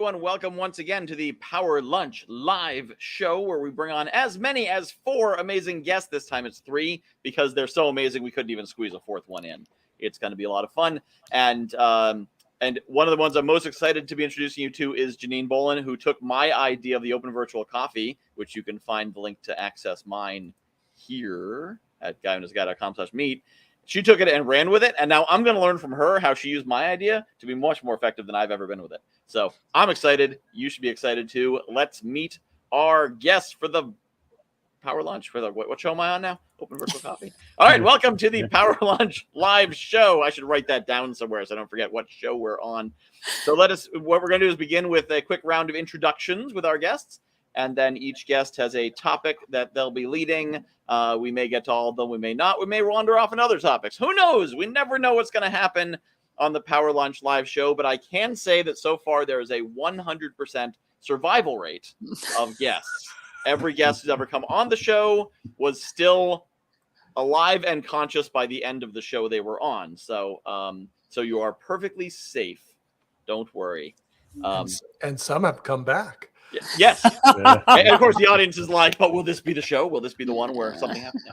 everyone. Welcome once again to the Power Lunch live show where we bring on as many as 4 amazing guests. This time it's 3 because they're so amazing we couldn't even squeeze a 4th one in. It's going to be a lot of fun. And one of the ones I'm most excited to be introducing you to is Janine Bolon, who took my idea of the Open Virtual Coffee, which you can find the link to access mine here at guywhoknowsguy.com/meet. She took it and ran with it, and now I'm going to learn from her how she used my idea to be much more effective than I've ever been with it. So I'm excited. You should be excited too. Let's meet our guests for the Power Lunch. For the what show am I on now? Open Virtual Coffee. All right, welcome to the Power Lunch live show. I should write that down somewhere so I don't forget what show we're on. So what we're going to do is begin with a quick round of introductions with our guests, and then each guest has a topic that they'll be leading. We may get to all of them. We may not. We may wander off on other topics. Who knows? We never know what's going to happen on the Power Lunch live show, but I can say that so far there is a 100% survival rate of guests. Every guest who's ever come on the show was still alive and conscious by the end of the show they were on. So you are perfectly safe. Don't worry. And some have come back. Yes. And of course, the audience is like, but will this be the show? Will this be the one where something happens?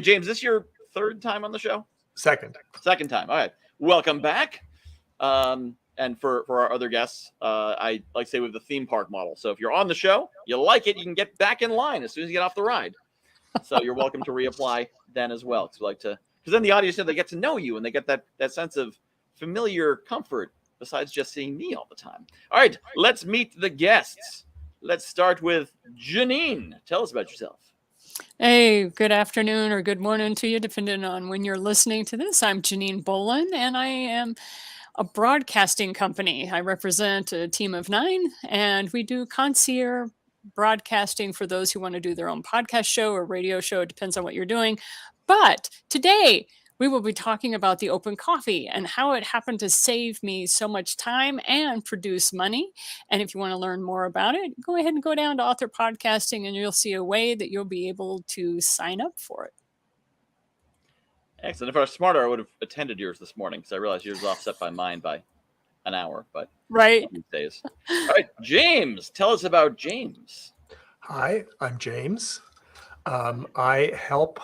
James, this is your 3rd time on the show? Second time. All right. Welcome back. And for our other guests, I like to say we have the theme park model. So if you're on the show, you like it, you can get back in line as soon as you get off the ride. So you're welcome to reapply then as well. Because then the audience, they get to know you and they get that sense of familiar comfort besides just seeing me all the time. All right, let's meet the guests. Let's start with Janine. Tell us about yourself. Hey, good afternoon or good morning to you, depending on when you're listening to this. I'm Janine Bolon, and I am a broadcasting company. I represent a team of 9, and we do concierge broadcasting for those who want to do their own podcast show or radio show. It depends on what you're doing. But today, we will be talking about the open coffee and how it happened to save me so much time and produce money. And if you want to learn more about it, go ahead and go down to Author Podcasting and you'll see a way that you'll be able to sign up for it. Excellent. If I was smarter, I would have attended yours this morning because I realized yours was offset by mine by an hour. But right. These days. All right, James, tell us about James. Hi, I'm James. I help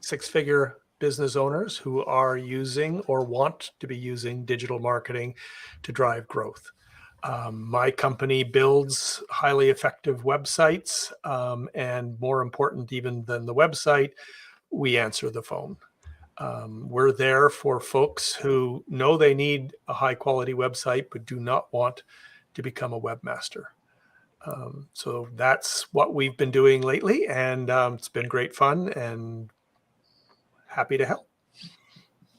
6-figure business owners who are using or want to be using digital marketing to drive growth. My company builds highly effective websites, and more important even than the website, we answer the phone. We're there for folks who know they need a high quality website but do not want to become a webmaster. So that's what we've been doing lately, and it's been great fun and happy to help.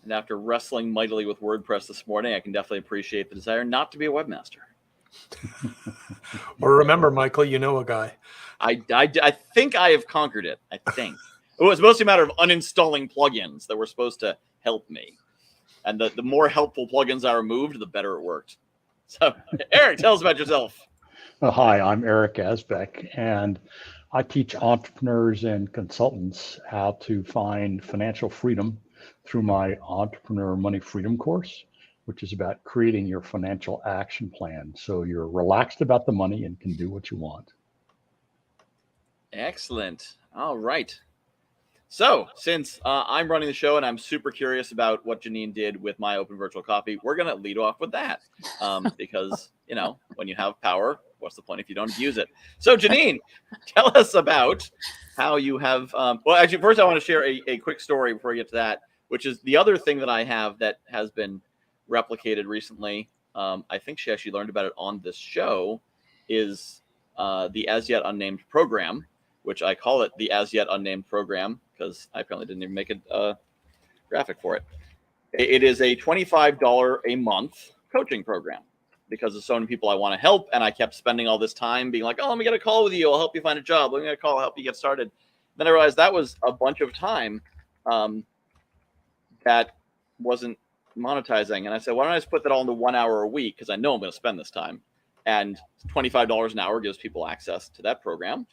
And after wrestling mightily with WordPress this morning, I can definitely appreciate the desire not to be a webmaster. Or remember, Michael, you know a guy. I think I have conquered it. I think. It was mostly a matter of uninstalling plugins that were supposed to help me. And the more helpful plugins I removed, the better it worked. So, Eric, tell us about yourself. Hi, I'm Eric Asbeck, and I teach entrepreneurs and consultants how to find financial freedom through my Entrepreneur Money Freedom course, which is about creating your financial action plan so you're relaxed about the money and can do what you want. Excellent. All right. So since I'm running the show and I'm super curious about what Janine did with my Open Virtual Coffee, we're going to lead off with that because, when you have power, what's the point if you don't use it? So Janine, tell us about how you have, actually, first I want to share a quick story before I get to that, which is the other thing that I have that has been replicated recently. I think she actually learned about it on this show, is the As Yet Unnamed program, which I call it the As Yet Unnamed program because I apparently didn't even make a graphic for it. It is a $25 a month coaching program because there's so many people I want to help, and I kept spending all this time being like, oh, let me get a call with you. I'll help you find a job. Let me get a call. I'll help you get started. Then I realized that was a bunch of time that wasn't monetizing. And I said, why don't I just put that all into 1 hour a week? Because I know I'm going to spend this time. And $25 an hour gives people access to that program.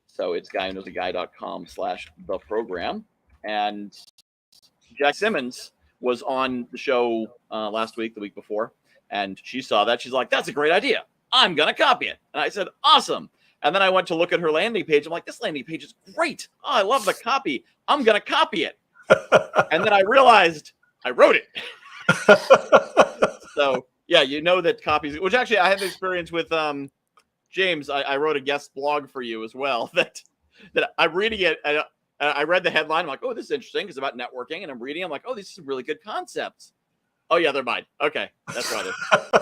So it's guywhoknowsaguy.com/the program. And Jack Simmons was on the show last week, the week before, And she saw that. She's like, that's a great idea. I'm going to copy it. And I said, awesome. And then I went to look at her landing page. I'm like, this landing page is great. Oh, I love the copy. I'm going to copy it. And then I realized I wrote it. So, yeah, you know that copies, which actually I had the experience with James. I wrote a guest blog for you as well that I'm reading it. I read the headline. I'm like, oh, this is interesting. It's about networking. And I'm reading. I'm like, oh, these are some really good concepts. Oh, yeah, they're mine. Okay. That's why.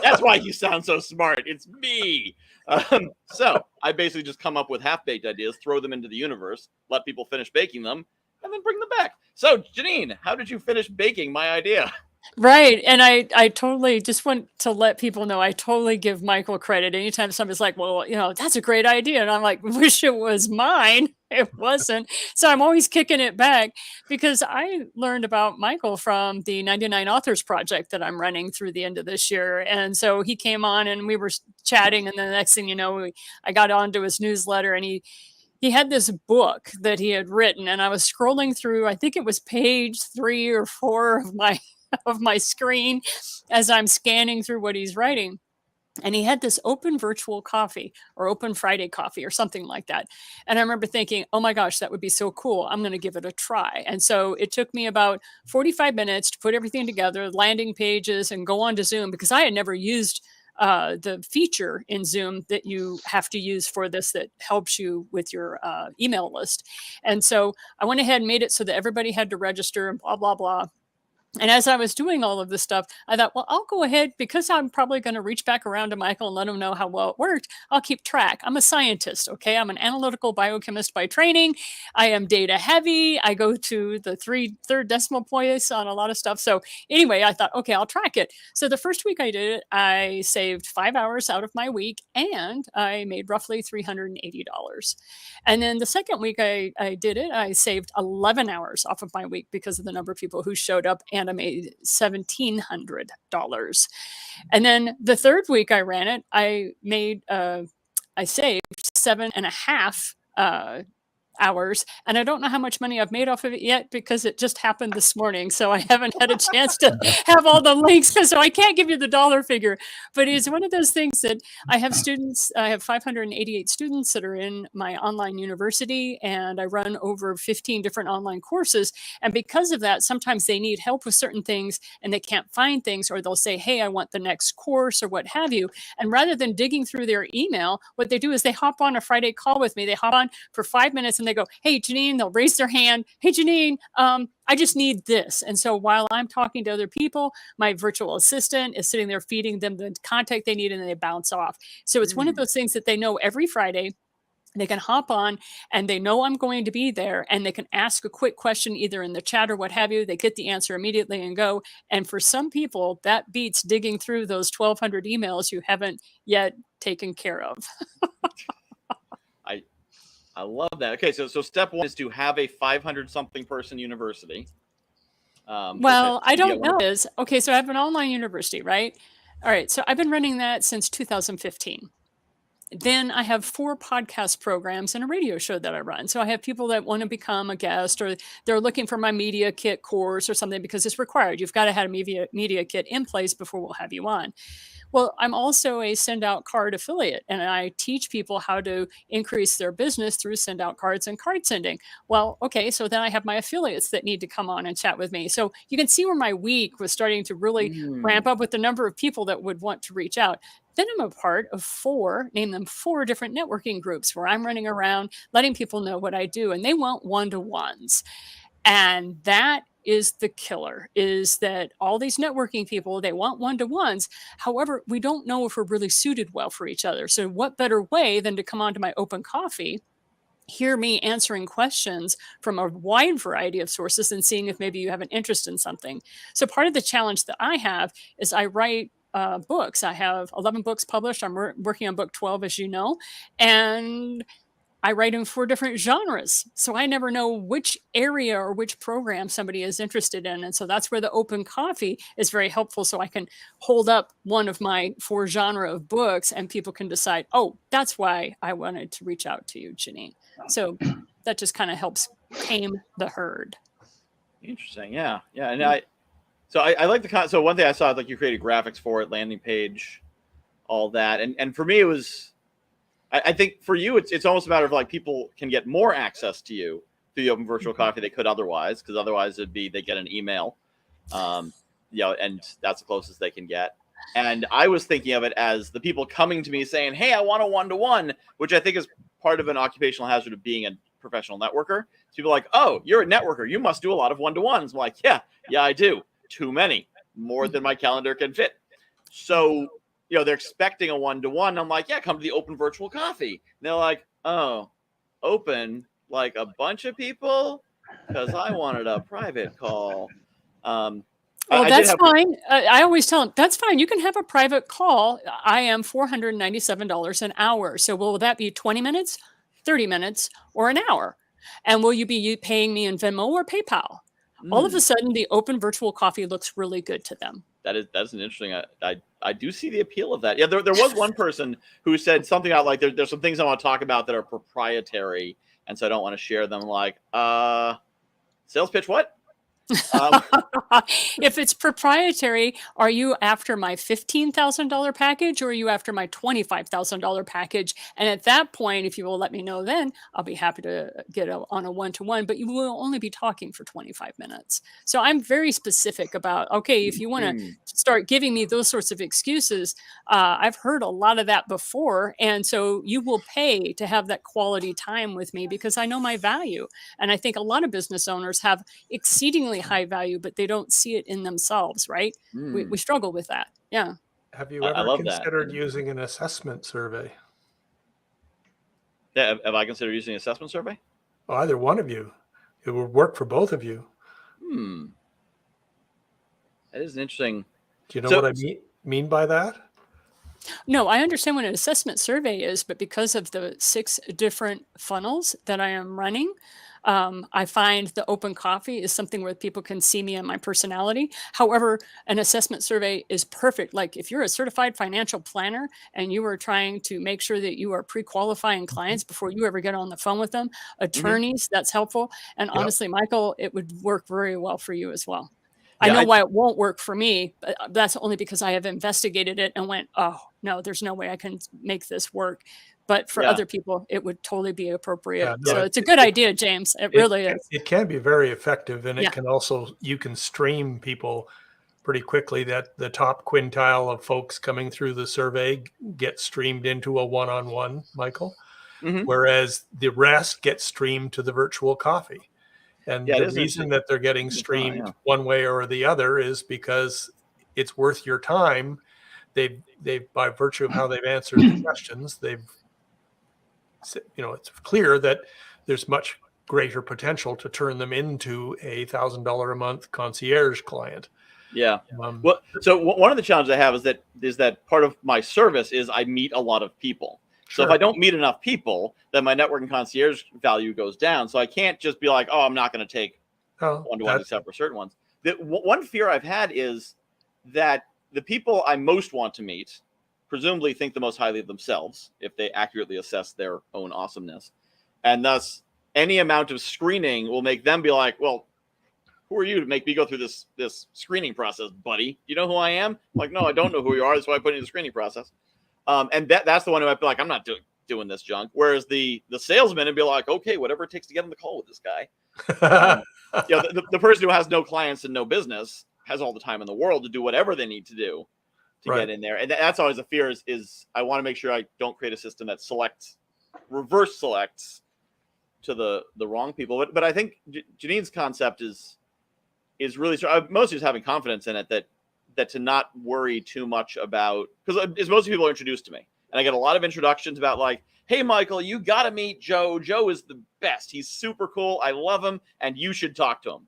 That's why you sound so smart. It's me. So I basically just come up with half-baked ideas, throw them into the universe, let people finish baking them, and then bring them back. So, Janine, how did you finish baking my idea? Right. And I totally just want to let people know I totally give Michael credit. Anytime somebody's like, well, that's a great idea. And I'm like, wish it was mine. It wasn't. So I'm always kicking it back because I learned about Michael from the 99 Authors Project that I'm running through the end of this year. And so he came on and we were chatting. And then the next thing you know, I got onto his newsletter and he had this book that he had written. And I was scrolling through, I think it was page 3 or 4 of my screen as I'm scanning through what he's writing. And he had this open virtual coffee or open Friday coffee or something like that. And I remember thinking, oh my gosh, that would be so cool. I'm going to give it a try. And so it took me about 45 minutes to put everything together, landing pages, and go on to Zoom because I had never used the feature in Zoom that you have to use for this that helps you with your email list. And so I went ahead and made it so that everybody had to register and blah, blah, blah. And as I was doing all of this stuff, I thought, well, I'll go ahead because I'm probably going to reach back around to Michael and let him know how well it worked. I'll keep track. I'm a scientist, okay? I'm an analytical biochemist by training. I am data heavy. I go to the third decimal place on a lot of stuff. So anyway, I thought, okay, I'll track it. So the first week I did it, I saved 5 hours out of my week and I made roughly $380. And then the second week I did it, I saved 11 hours off of my week because of the number of people who showed up, and I made $1,700. And then the third week I ran it, I saved 7.5 hours. And I don't know how much money I've made off of it yet because it just happened this morning. So I haven't had a chance to have all the links. So I can't give you the dollar figure, but it's one of those things that I have students. I have 588 students that are in my online university, and I run over 15 different online courses. And because of that, sometimes they need help with certain things and they can't find things, or they'll say, hey, I want the next course or what have you. And rather than digging through their email, what they do is they hop on a Friday call with me. They hop on for 5 minutes and they go, hey, Janine, they'll raise their hand. Hey, Janine, I just need this. And so while I'm talking to other people, my virtual assistant is sitting there feeding them the content they need, and then they bounce off. So it's one of those things that they know every Friday. They can hop on and they know I'm going to be there, and they can ask a quick question either in the chat or what have you. They get the answer immediately and go. And for some people, that beats digging through those 1,200 emails you haven't yet taken care of. I love that. Okay, so step 1 is to have a 500-something person university. Well, I don't know. Okay, so I have an online university, right? All right, so I've been running that since 2015. Then I have 4 podcast programs and a radio show that I run. So I have people that want to become a guest, or they're looking for my media kit course or something because it's required. You've got to have a media kit in place before we'll have you on. Well, I'm also a Send Out Card affiliate, and I teach people how to increase their business through send out cards and card sending. Well, okay, so then I have my affiliates that need to come on and chat with me. So you can see where my week was starting to really ramp up with the number of people that would want to reach out. Then I'm a part of 4 different networking groups where I'm running around letting people know what I do, and they want one-to-ones. And that is the killer, is that all these networking people, they want one-to-ones. However, we don't know if we're really suited well for each other. So what better way than to come onto my open coffee, hear me answering questions from a wide variety of sources and seeing if maybe you have an interest in something. So part of the challenge that I have is I write books. I have 11 books published. I'm working on book 12, as you know, and I write in 4 different genres. So I never know which area or which program somebody is interested in. And so that's where the open coffee is very helpful. So I can hold up one of my 4 genre of books and people can decide, oh, that's why I wanted to reach out to you, Janine. So that just kind of helps tame the herd. Interesting. Yeah. And So I like so one thing I saw, like you created graphics for it, landing page, all that. And for me, it was, I think for you, it's almost a matter of like people can get more access to you through the Open Virtual Coffee they could otherwise, because otherwise it'd be, they get an email, and that's the closest they can get. And I was thinking of it as the people coming to me saying, hey, I want a one-to-one, which I think is part of an occupational hazard of being a professional networker. So people are like, oh, you're a networker, you must do a lot of one-to-ones. I'm like, yeah, I do. Too many, more than my calendar can fit. So, they're expecting a one-to-one. I'm like, yeah, come to the Open Virtual Coffee. And they're like, oh, open, like a bunch of people? Because I wanted a private call. Well, that's fine. I always tell them, that's fine. You can have a private call. I am $497 an hour. So will that be 20 minutes, 30 minutes, or an hour? And will you be paying me in Venmo or PayPal? All of a sudden, the Open Virtual Coffee looks really good to them. That's an interesting. I do see the appeal of that. Yeah, there was one person who said something out like there's some things I want to talk about that are proprietary, and so I don't want to share them. Like, sales pitch, what? If it's proprietary, are you after my $15,000 package or are you after my $25,000 package? And at that point, if you will let me know, then I'll be happy to get on a one-to-one, but you will only be talking for 25 minutes. So I'm very specific about, okay, if you want to start giving me those sorts of excuses, I've heard a lot of that before. And so you will pay to have that quality time with me because I know my value. And I think a lot of business owners have exceedingly high value, but they don't see it in themselves, right? We struggle with that. Yeah. Have you ever considered using an assessment survey? Yeah, have I considered using an assessment survey? Well, either one of you. It would work for both of you. That is interesting. Do you know what I mean by that? No, I understand what an assessment survey is, but because of the 6 different funnels that I am running, I find the Open Coffee is something where people can see me and my personality. However, an assessment survey is perfect. Like if you're a certified financial planner and you are trying to make sure that you are pre-qualifying clients before you ever get on the phone with them, attorneys, that's helpful. And honestly, Michael, it would work very well for you as well. I know why it won't work for me, but that's only because I have investigated it and went, oh, no, there's no way I can make this work. But for other people, it would totally be appropriate. So it's a good idea, James. It really is. It can be very effective. And it can also, you can stream people pretty quickly. That the top quintile of folks coming through the survey get streamed into a one-on-one, Michael. Whereas the rest get streamed to the virtual coffee. And the reason that they're getting streamed one way or the other is because it's worth your time. They've by virtue of how they've answered the questions, it's clear that there's much greater potential to turn them into a $1,000 a month concierge client. Yeah. Well, so one of the challenges I have is that part of my service is I meet a lot of people. So if I don't meet enough people, then my networking concierge value goes down. So I can't just be like, oh, I'm not going to take one-to-ones except for certain ones. One fear I've had is that the people I most want to meet presumably think the most highly of themselves if they accurately assess their own awesomeness. And thus, any amount of screening will make them be like, well, who are you to make me go through this screening process, buddy? You know who I am? I'm like, no, I don't know who you are. That's why I put you in the screening process. And that's the one who might be like, I'm not doing this junk. Whereas the salesman would be like, okay, whatever it takes to get on the call with this guy. The person who has no clients and no business has all the time in the world to do whatever they need to do to get in there. And that's always a fear is I want to make sure I don't create a system that reverse selects to the wrong people. But I think Janine's concept is really strong. Mostly just having confidence in it that to not worry too much about, because most people are introduced to me and I get a lot of introductions about like, hey, Michael, you got to meet Joe. Joe is the best. He's super cool. I love him. And you should talk to him.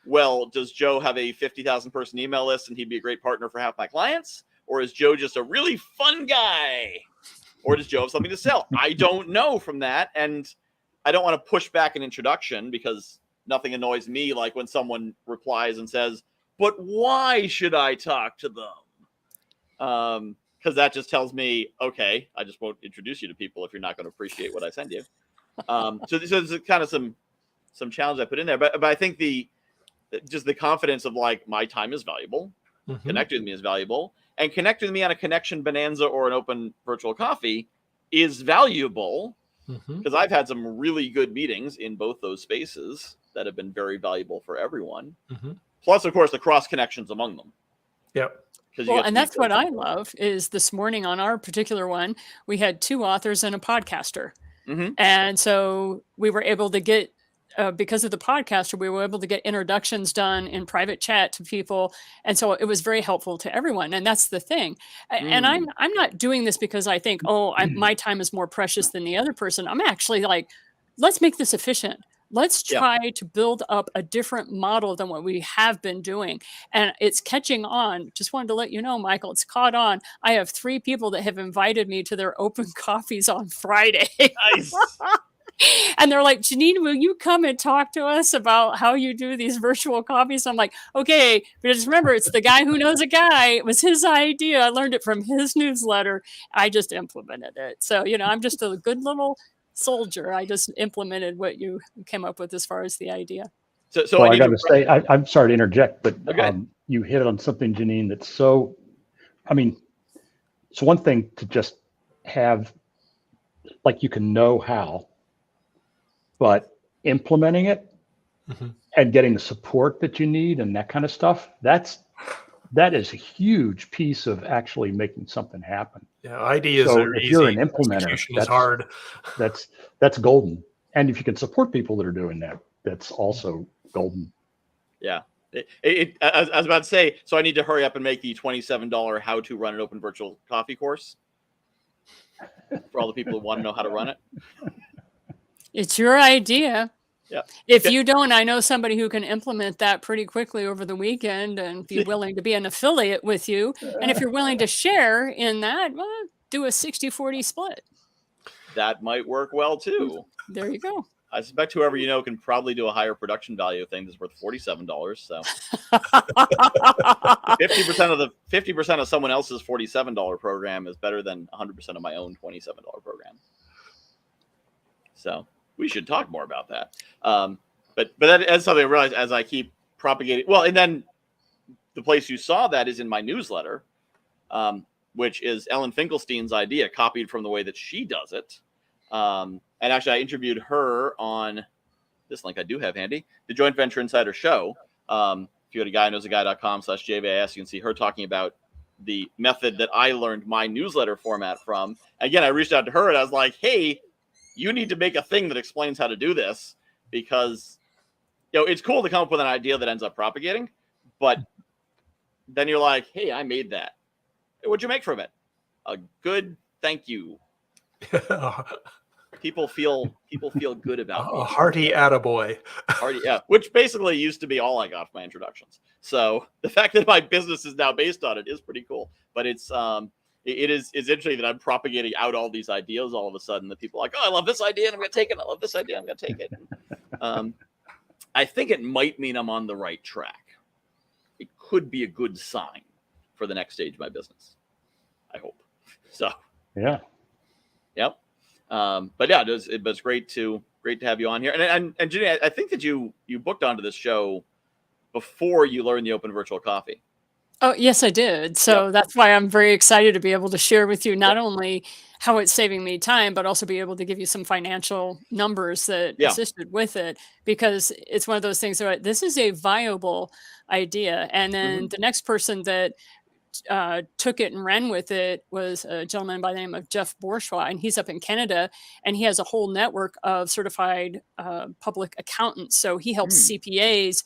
Well, does Joe have a 50,000 person email list and he'd be a great partner for half my clients? Or is Joe just a really fun guy? Or does Joe have something to sell? I don't know from that. And I don't want to push back an introduction because nothing annoys me like when someone replies and says, but why should I talk to them? Because that just tells me, okay, I just won't introduce you to people if you're not going to appreciate what I send you. So there's kind of some challenge I put in there, but I think just the confidence of like, my time is valuable, connecting with me is valuable, and connecting with me on a connection bonanza or an open virtual coffee is valuable, because I've had some really good meetings in both those spaces that have been very valuable for everyone. Plus, of course, the cross connections among them. Yep. Well, and that's what I love is this morning on our particular one, we had 2 authors and a podcaster. And so we were able to get, because of the podcaster, we were able to get introductions done in private chat to people. And so it was very helpful to everyone. And that's the thing. And I'm not doing this because I think, my time is more precious than the other person. I'm actually like, let's make this efficient. Let's try to build up a different model than what we have been doing. And it's catching on. Just wanted to let you know, Michael, it's caught on. I have 3 people that have invited me to their open coffees on Friday. Nice. And they're like, Janine, will you come and talk to us about how you do these virtual coffees? I'm like, okay, but just remember, it's the guy who knows a guy. It was his idea. I learned it from his newsletter. I just implemented it. So, I'm just a good little soldier. I just implemented what you came up with as far as the idea. So I got to say, I'm sorry to interject, but you hit on something, Janine, that's so, it's one thing to just have, like, you can know how, but implementing it and getting the support that you need and that kind of stuff, that is a huge piece of actually making something happen. Yeah, ideas so are if easy. You're an implementer, Execution is hard. That's golden. And if you can support people that are doing that, that's also golden. Yeah. I was about to say, so I need to hurry up and make the $27 how to run an open virtual coffee course for all the people who want to know how to run it. It's your idea. Yeah. If you don't, I know somebody who can implement that pretty quickly over the weekend and be willing to be an affiliate with you. And if you're willing to share in that, well, do a 60-40 split. That might work well too. There you go. I suspect whoever you know can probably do a higher production value of things is worth $47. So 50% of someone else's $47 program is better than 100% of my own $27 program. So we should talk more about that. But that's something I realized as I keep propagating. Well, and then the place you saw that is in my newsletter, which is Ellen Finkelstein's idea, copied from the way that she does it. And actually, I interviewed her on this link I do have handy, the Joint Venture Insider Show. If you go to guyknowsaguy.com/JVIS, you can see her talking about the method that I learned my newsletter format from. Again, I reached out to her and I was like, hey, you need to make a thing that explains how to do this, because it's cool to come up with an idea that ends up propagating, but then you're like, hey, I made that. Hey, what'd you make from it? A good thank you. People feel good about me. A hearty attaboy. Yeah, which basically used to be all I got for my introductions. So the fact that my business is now based on it is pretty cool. But it's interesting that I'm propagating out all these ideas all of a sudden, that people are like, oh, I love this idea and I'm going to take it. I love this idea. I'm going to take it. I think it might mean I'm on the right track. It could be a good sign for the next stage of my business. I hope. So, yeah. Yep. But yeah, it was great to have you on here. And Janine, I think that you booked onto this show before you learned the open virtual coffee. Oh, yes, I did. So that's why I'm very excited to be able to share with you not only how it's saving me time, but also be able to give you some financial numbers that assisted with it, because it's one of those things where this is a viable idea. And then the next person that took it and ran with it was a gentleman by the name of Jeff Bourgeois, and he's up in Canada, and he has a whole network of certified public accountants. So he helps CPAs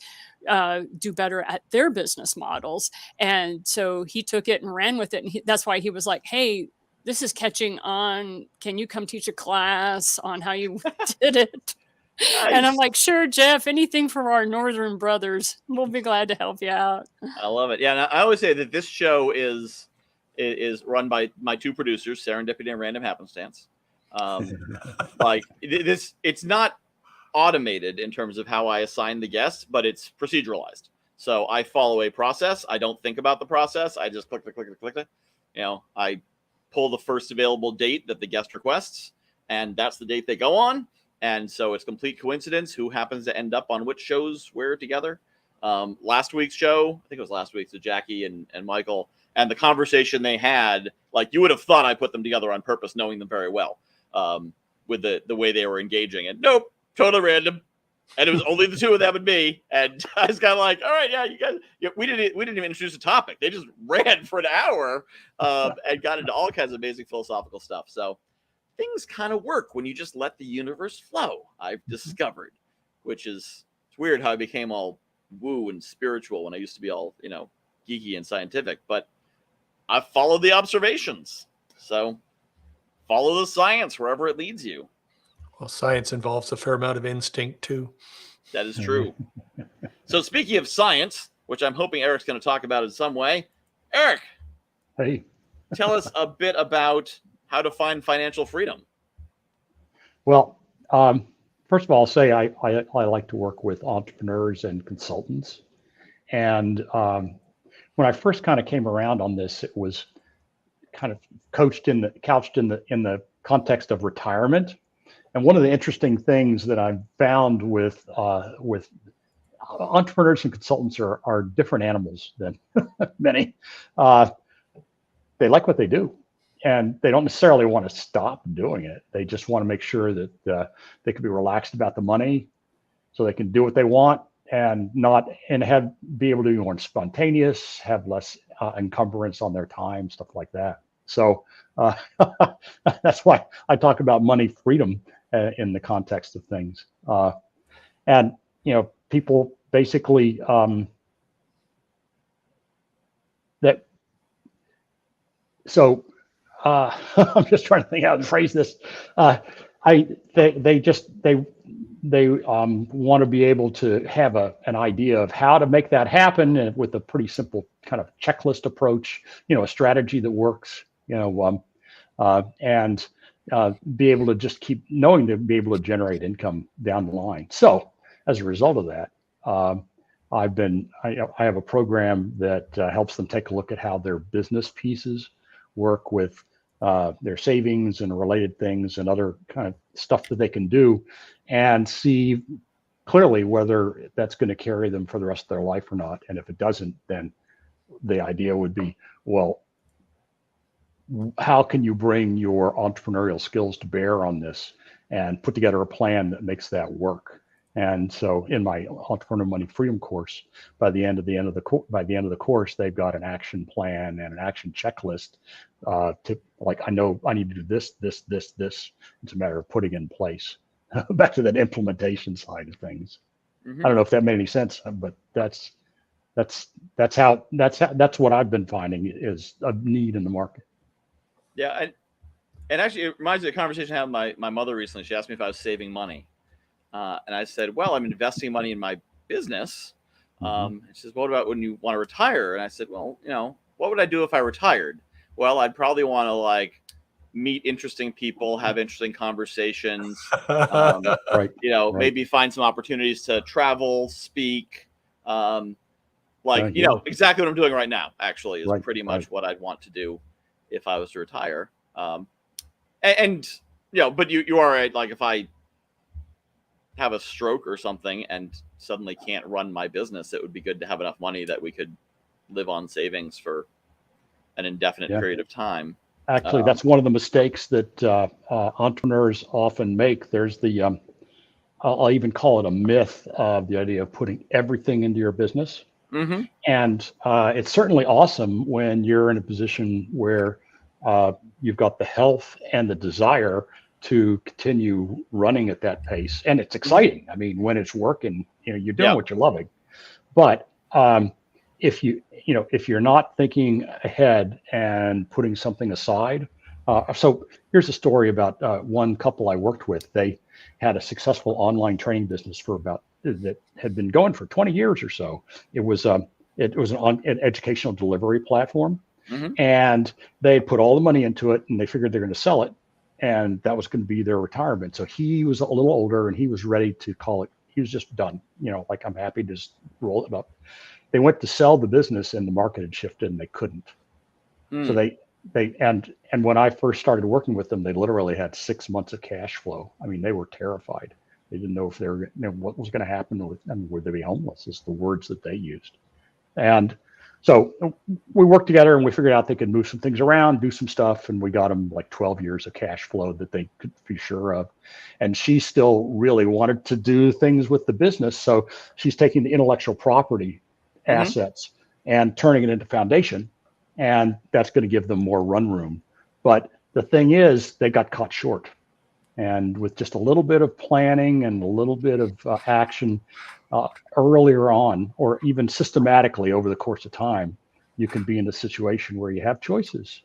do better at their business models. And so he took it and ran with it. And that's why he was like, hey, this is catching on. Can you come teach a class on how you did it? Nice. And I'm like, sure, Jeff, anything for our Northern brothers. We'll be glad to help you out. I love it. Yeah. And I always say that this show is run by my 2 producers, Serendipity and Random Happenstance. Like this, it's not automated in terms of how I assign the guests, but it's proceduralized. So I follow a process. I don't think about the process. I just click. I pull the first available date that the guest requests, and that's the date they go on. And so it's complete coincidence who happens to end up on which shows where together. last week's show. I think it was last week's, to Jackie and Michael, and the conversation they had. Like, you would have thought I put them together on purpose, knowing them very well, with the way they were engaging. And nope, totally random. And it was only the two of them and me. And I was kind of like, all right, yeah, you guys. Yeah, we didn't even introduce a topic. They just ran for an hour and got into all kinds of amazing philosophical stuff. So things kind of work when you just let the universe flow. I've discovered, which is, it's weird how I became all woo and spiritual when I used to be all, geeky and scientific. But I've followed the observations. So follow the science wherever it leads you. Well, science involves a fair amount of instinct too. That is true. So speaking of science, which I'm hoping Eric's going to talk about in some way, Eric, Hey. tell us a bit about how to find financial freedom. Well, first of all, I'll say I like to work with entrepreneurs and consultants. And when I first kind of came around on this, it was kind of couched in the context of retirement. And one of the interesting things that I've found with entrepreneurs and consultants are different animals than many. They like what they do, and they don't necessarily want to stop doing it. They just want to make sure that they can be relaxed about the money, so they can do what they want and be able to be more spontaneous, have less encumbrance on their time, stuff like that. So that's why I talk about money freedom in the context of things. And people basically that. So I'm just trying to think how to phrase this. They want to be able to have an idea of how to make that happen, and with a pretty simple kind of checklist approach, a strategy that works, and be able to just keep knowing to be able to generate income down the line. So as a result of that, I have a program that helps them take a look at how their business pieces work with their savings and related things and other kind of stuff that they can do, and see clearly whether that's going to carry them for the rest of their life or not. And if it doesn't, then the idea would be, well, how can you bring your entrepreneurial skills to bear on this and put together a plan that makes that work? And so in my Entrepreneur Money Freedom course, by the end of the course, they've got an action plan and an action checklist I know I need to do this. It's a matter of putting in place. Back to that implementation side of things. Mm-hmm. I don't know if that made any sense, but that's what I've been finding is a need in the market. Yeah, and actually, it reminds me of a conversation I had with my mother recently. She asked me if I was saving money, and I said, "Well, I'm investing money in my business." And she says, "What about when you want to retire?" And I said, "Well, what would I do if I retired?" Well, I'd probably want to meet interesting people, have interesting conversations, right. Maybe find some opportunities to travel, speak, exactly what I'm doing right now. Actually, is pretty much what I'd want to do if I was to retire. But you are right. Like, if I have a stroke or something and suddenly can't run my business, it would be good to have enough money that we could live on savings for an indefinite period of time. Actually, that's one of the mistakes that entrepreneurs often make. There's the, I'll even call it a myth of the idea of putting everything into your business. Mm-hmm. And it's certainly awesome when you're in a position where you've got the health and the desire to continue running at that pace. And it's exciting. I mean, when it's working, you're doing what you're loving. But if you're not thinking ahead and putting something aside. So here's a story about one couple I worked with. They had a successful online training business that had been going for 20 years or so. It was an educational delivery platform, and they put all the money into it, and they figured they're going to sell it, and that was going to be their retirement. So he was a little older, and he was ready to call it. He was just done. I'm happy to just roll it up. They went to sell the business, and the market had shifted, and they couldn't. So and when I first started working with them, they literally had 6 months of cash flow. I mean, they were terrified. They didn't know if they were, what was going to happen with, would they be homeless? It's the words that they used. And so we worked together and we figured out they could move some things around, do some stuff, and we got them like 12 years of cash flow that they could be sure of. And she still really wanted to do things with the business. So she's taking the intellectual property assets and turning it into foundation. And that's going to give them more run room. But the thing is, they got caught short. And with just a little bit of planning and a little bit of action earlier on, or even systematically over the course of time, you can be in a situation where you have choices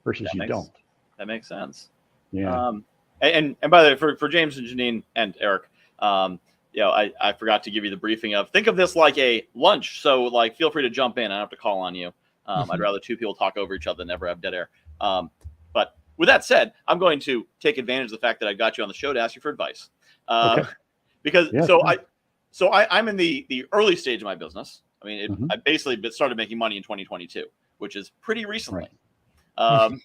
versus you don't. That makes sense. Yeah. And by the way, for James and Janine and Eric, I forgot to give you the briefing of, think of this like a lunch. So like, feel free to jump in. I don't have to call on you. I'd rather two people talk over each other than never have dead air. But with that said, I'm going to take advantage of the fact that I got you on the show to ask you for advice. Okay. Because Yeah, I'm in the early stage of my business. I mean, I basically started making money in 2022, which is pretty recently. Right.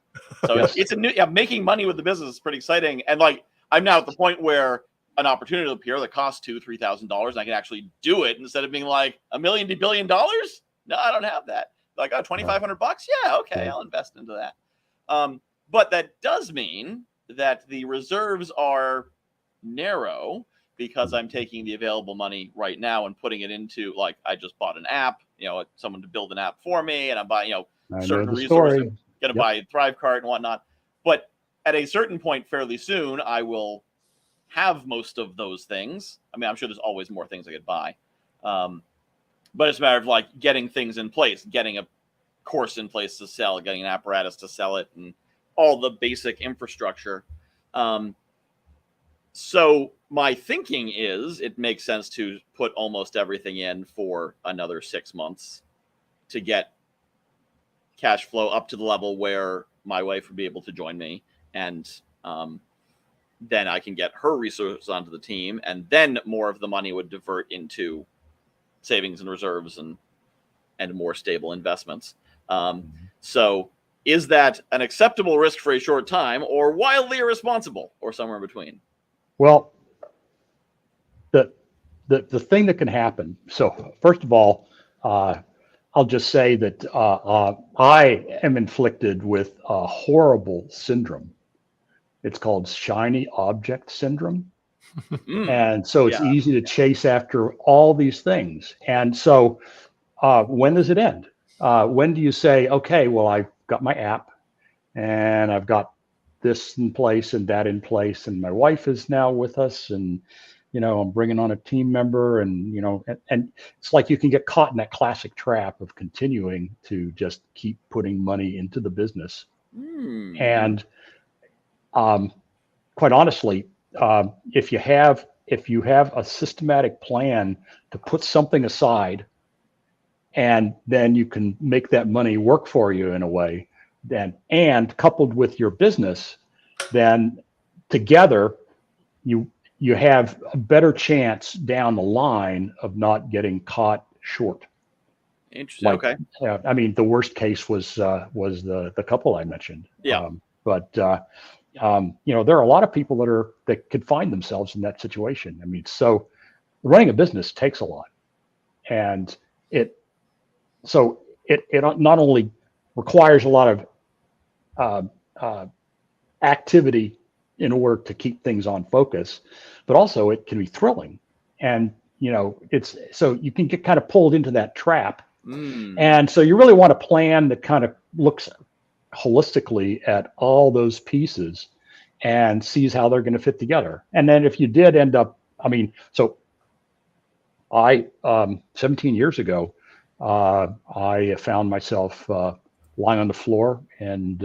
So Yes. it's a new, making money with the business is pretty exciting. And like, I'm now at the point where an opportunity will appear that costs $2,000-$3,000, and I can actually do it instead of being like $1 million to $1 billion. No, I don't have that. Like, $2,500 bucks. Yeah. Okay. I'll invest into that. But that does mean that the reserves are narrow, because I'm taking the available money right now and putting it into, like, I just bought an app, someone to build an app for me, and I'm buying, certain resources, going to buy Thrivecart and whatnot. But at a certain point fairly soon, I will have most of those things. I mean, I'm sure there's always more things I could buy. But it's a matter of like getting things in place, getting a course in place to sell, getting an apparatus to sell it, and all the basic infrastructure. So my thinking is it makes sense to put almost everything in for another 6 months to get cash flow up to the level where my wife would be able to join me. And then I can get her resources onto the team. And then more of the money would divert into savings and reserves and more stable investments. So is that an acceptable risk for a short time, or wildly irresponsible, or somewhere in between? Well, the thing that can happen. So first of all, I'll just say that I am inflicted with a horrible syndrome. It's called shiny object syndrome. And so it's easy to chase after all these things. And so when does it end? When do you say, okay, well, I've got my app and I've got this in place and that in place, and my wife is now with us, and I'm bringing on a team member, and and it's like you can get caught in that classic trap of continuing to just keep putting money into the business. And quite honestly, if you have a systematic plan to put something aside, and then you can make that money work for you in a way, and coupled with your business, then together you have a better chance down the line of not getting caught short. Interesting. Okay. I mean, the worst case was the couple I mentioned. Yeah. But there are a lot of people that could find themselves in that situation. I mean, so running a business takes a lot, and it not only requires a lot of activity in order to keep things on focus, but also it can be thrilling. And, it's so you can get kind of pulled into that trap. And so you really want a plan that kind of looks holistically at all those pieces and sees how they're going to fit together. And then if you did end up, so I, 17 years ago, I found myself lying on the floor and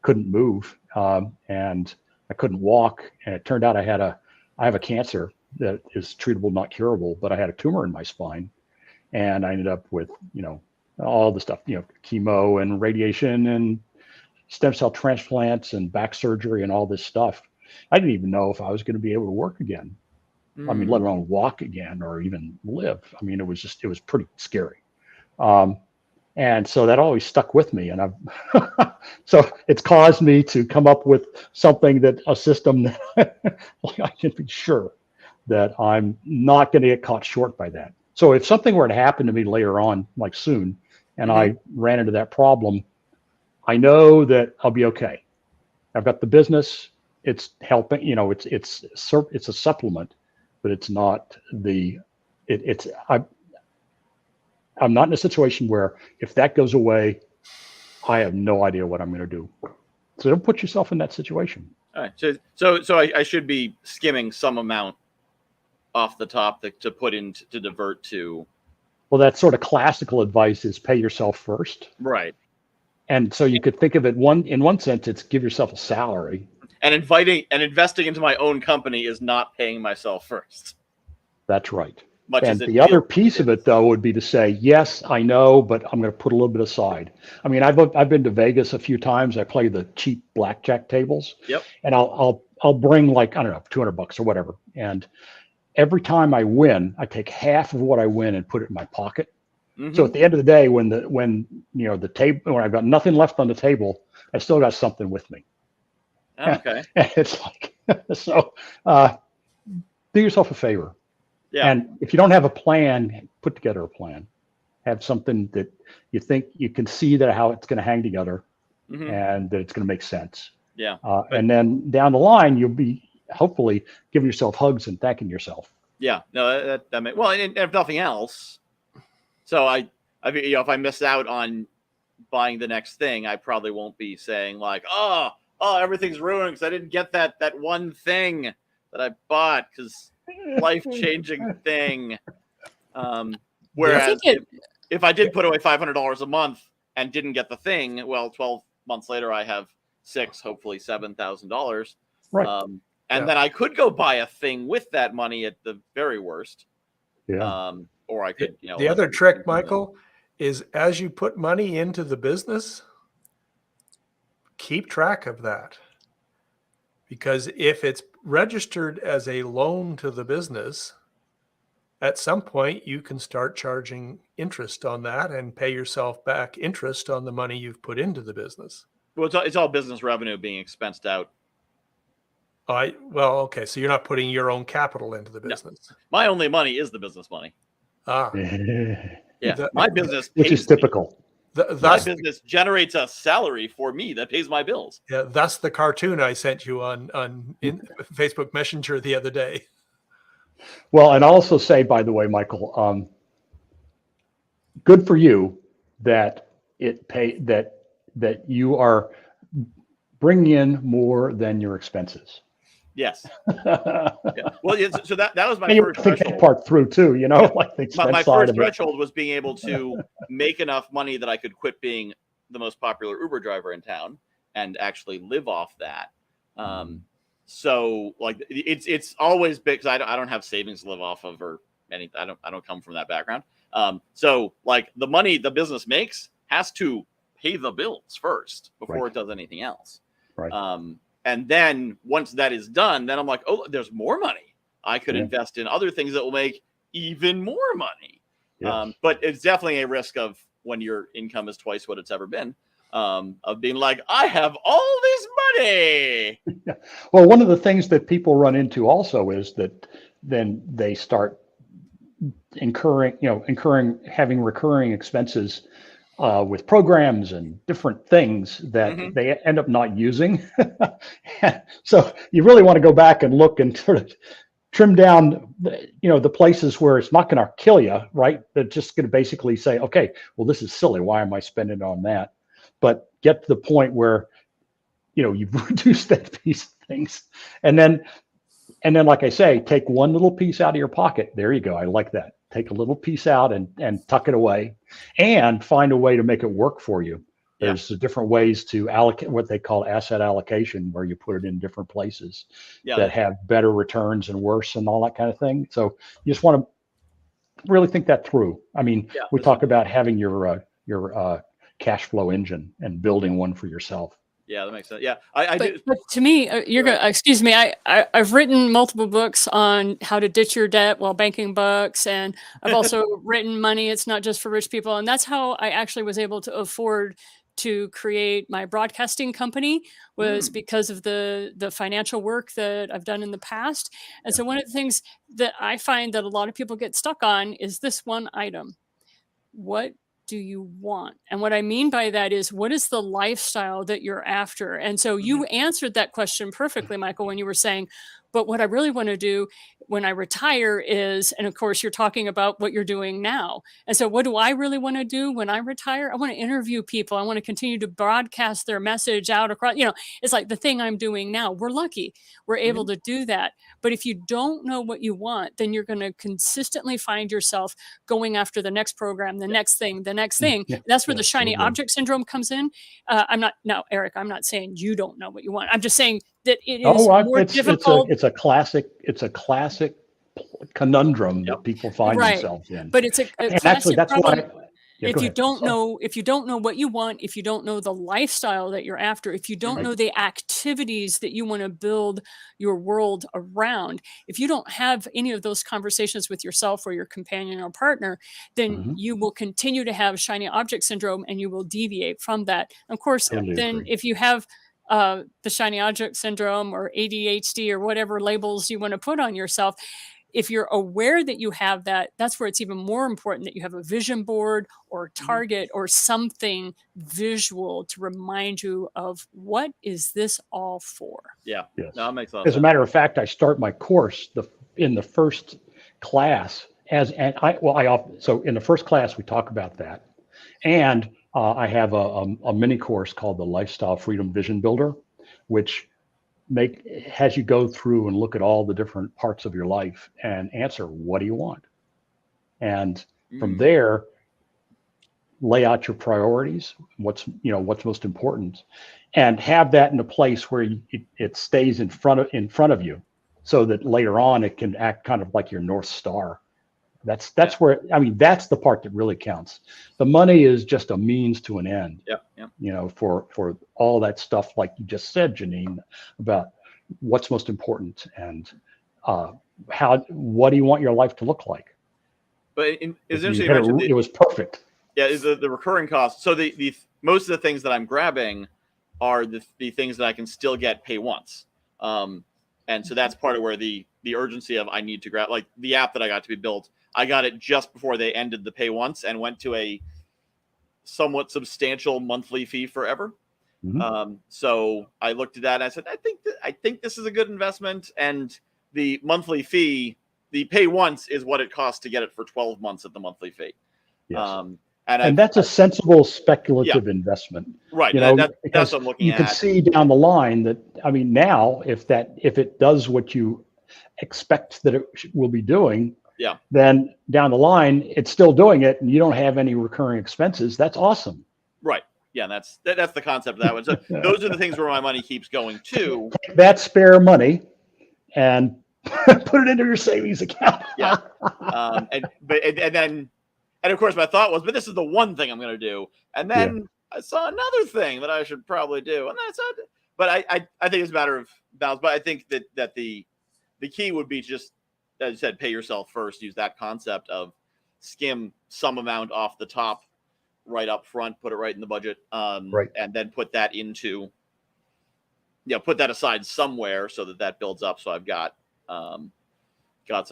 couldn't move, and I couldn't walk. And it turned out I have a cancer that is treatable, not curable, but I had a tumor in my spine, and I ended up with all the stuff, chemo and radiation and stem cell transplants and back surgery and all this stuff. I didn't even know if I was going to be able to work again. I mean, let alone walk again or even live. I mean, it was pretty scary. And so that always stuck with me. And so it's caused me to come up with a system that I can be sure. that I'm not going to get caught short by that. So if something were to happen to me later on, like soon, and I ran into that problem, I know that I'll be okay. I've got the business. It's helping, it's a supplement, but it's not I'm not in a situation where if that goes away, I have no idea what I'm going to do. So don't put yourself in that situation. All right. So I should be skimming some amount off the top to put in to divert to. Well, that sort of classical advice is pay yourself first. Right. And so you could think of it in one sense, it's give yourself a salary. And investing into my own company is not paying myself first. That's right. And the other piece of it, though, would be to say, yes, I know, but I'm going to put a little bit aside. I mean, I've been to Vegas a few times. I play the cheap blackjack tables. Yep. And I'll bring like, I don't know, $200 or whatever. And every time I win, I take half of what I win and put it in my pocket. Mm-hmm. So at the end of the day, when I've got nothing left on the table, I still got something with me. Okay. And it's like, so do yourself a favor. Yeah. And if you don't have a plan, put together a plan. Have something that you think you can see that how it's going to hang together, and that it's going to make sense. Yeah. And then down the line, you'll be hopefully giving yourself hugs and thanking yourself. Yeah. No, that makes, well, and if nothing else, so if I miss out on buying the next thing, I probably won't be saying like, oh, everything's ruined because I didn't get that one thing that I bought because life-changing thing. Whereas if I did put away $500 a month and didn't get the thing, well, 12 months later I have hopefully $7,000. Right. And then I could go buy a thing with that money at the very worst. Yeah. Or I could, the other trick, Michael, is as you put money into the business, keep track of that. Because if it's registered as a loan to the business, at some point you can start charging interest on that and pay yourself back interest on the money you've put into the business. Well, it's all business revenue being expensed out. Okay. So you're not putting your own capital into the business. No. My only money is the business money. Yeah. My business which is typical. My business generates a salary for me that pays my bills. Yeah, that's the cartoon I sent you on Facebook Messenger the other day. Well, and I'll also say, by the way, Michael, good for you that that you are bringing in more than your expenses. Yes. Yeah. Well, so that was my first threshold. Part through too, my first threshold was being able to make enough money that I could quit being the most popular Uber driver in town and actually live off that. So like it's always big because I don't have savings to live off of or anything. I don't come from that background. So like the money the business makes has to pay the bills first before it does anything else. Right. And then once that is done, then I'm like, oh, there's more money. I could invest in other things that will make even more money. Yes. But it's definitely a risk of when your income is twice what it's ever been, of being like, I have all this money. Yeah. Well, one of the things that people run into also is that then they start having recurring expenses with programs and different things that they end up not using. So you really want to go back and look and sort of trim down, the places where it's not going to kill you, right? They're just going to basically say, okay, well, this is silly. Why am I spending on that? But get to the point where, you've reduced that piece of things. And then, like I say, take one little piece out of your pocket. There you go. I like that. Take a little piece out and tuck it away and find a way to make it work for you. There's different ways to allocate what they call asset allocation, where you put it in different places that have better returns and worse and all that kind of thing. So you just want to really think that through. I mean, we talk about having your cash flow engine and building one for yourself. Yeah, that makes sense. Yeah, I do. But to me, excuse me, I've written multiple books on how to ditch your debt while banking books. And I've also written Money It's Not Just for Rich People. And that's how I actually was able to afford to create my broadcasting company was because of the financial work that I've done in the past. And so one of the things that I find that a lot of people get stuck on is this one item. What do you want? And what I mean by that is, what is the lifestyle that you're after? And so you answered that question perfectly, Michael, when you were saying, but what I really want to do when I retire is, and of course, you're talking about what you're doing now. And so, what do I really want to do when I retire? I want to interview people. I want to continue to broadcast their message out across, it's like the thing I'm doing now. We're lucky we're able to do that. But if you don't know what you want, then you're going to consistently find yourself going after the next program, the next thing, the next thing. That's where the shiny object syndrome comes in. Eric, I'm not saying you don't know what you want. I'm just saying that it is more difficult. It's a classic conundrum that people find themselves in. But it's a and actually, that's problem. why. If you don't know what you want, if you don't know the lifestyle that you're after, if you don't know the activities that you want to build your world around, if you don't have any of those conversations with yourself or your companion or partner, then you will continue to have shiny object syndrome and you will deviate from that. Of course, if you have the shiny object syndrome or ADHD or whatever labels you want to put on yourself, if you're aware that you have that, that's where it's even more important that you have a vision board or a target or something visual to remind you of what is this all for? Yeah. Yes. No, that makes sense. As a matter of fact, I start my course in the first class so in the first class we talk about that, and I have a mini course called the Lifestyle Freedom Vision Builder, which has you go through and look at all the different parts of your life and answer, what do you want? And from there, lay out your priorities, what's most important, and have that in a place where it stays in front of you, so that later on it can act kind of like your North Star. That's where, that's the part that really counts. The money is just a means to an end. For all that stuff, like you just said, Janine, about what's most important and what do you want your life to look like? But it's interesting you mentioned it was perfect. Yeah, is the recurring cost. So the most of the things that I'm grabbing are the things that I can still get pay once. And so that's part of where the urgency of I need to grab, like the app that I got to be built. I got it just before they ended the pay once and went to a somewhat substantial monthly fee forever. So I looked at that and I said, I think this is a good investment. And the monthly fee, the pay once, is what it costs to get it for 12 months at the monthly fee. Yes. And that's a sensible speculative investment, right? That's what I'm looking at. You can see down the line that now if it does what you expect that it will be doing, then down the line it's still doing it, and you don't have any recurring expenses. That's awesome, right? Yeah, that's the concept of that one. So those are the things where my money keeps going to. Take that spare money and put it into your savings account. And of course, my thought was, but this is the one thing I'm going to do. And then I saw another thing that I should probably do. And then I said, but I think it's a matter of balance. But I think that the key would be just, as you said, pay yourself first. Use that concept of skim some amount off the top right up front, put it right in the budget, and then put that into, put that aside somewhere so that builds up. So I've got some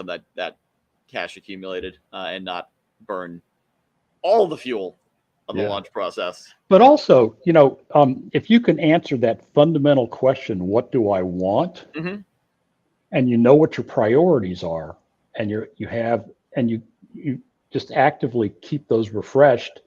of that cash accumulated and not burn all the fuel of the launch process. But also, if you can answer that fundamental question, what do I want? And you know what your priorities are, and you just actively keep those refreshed,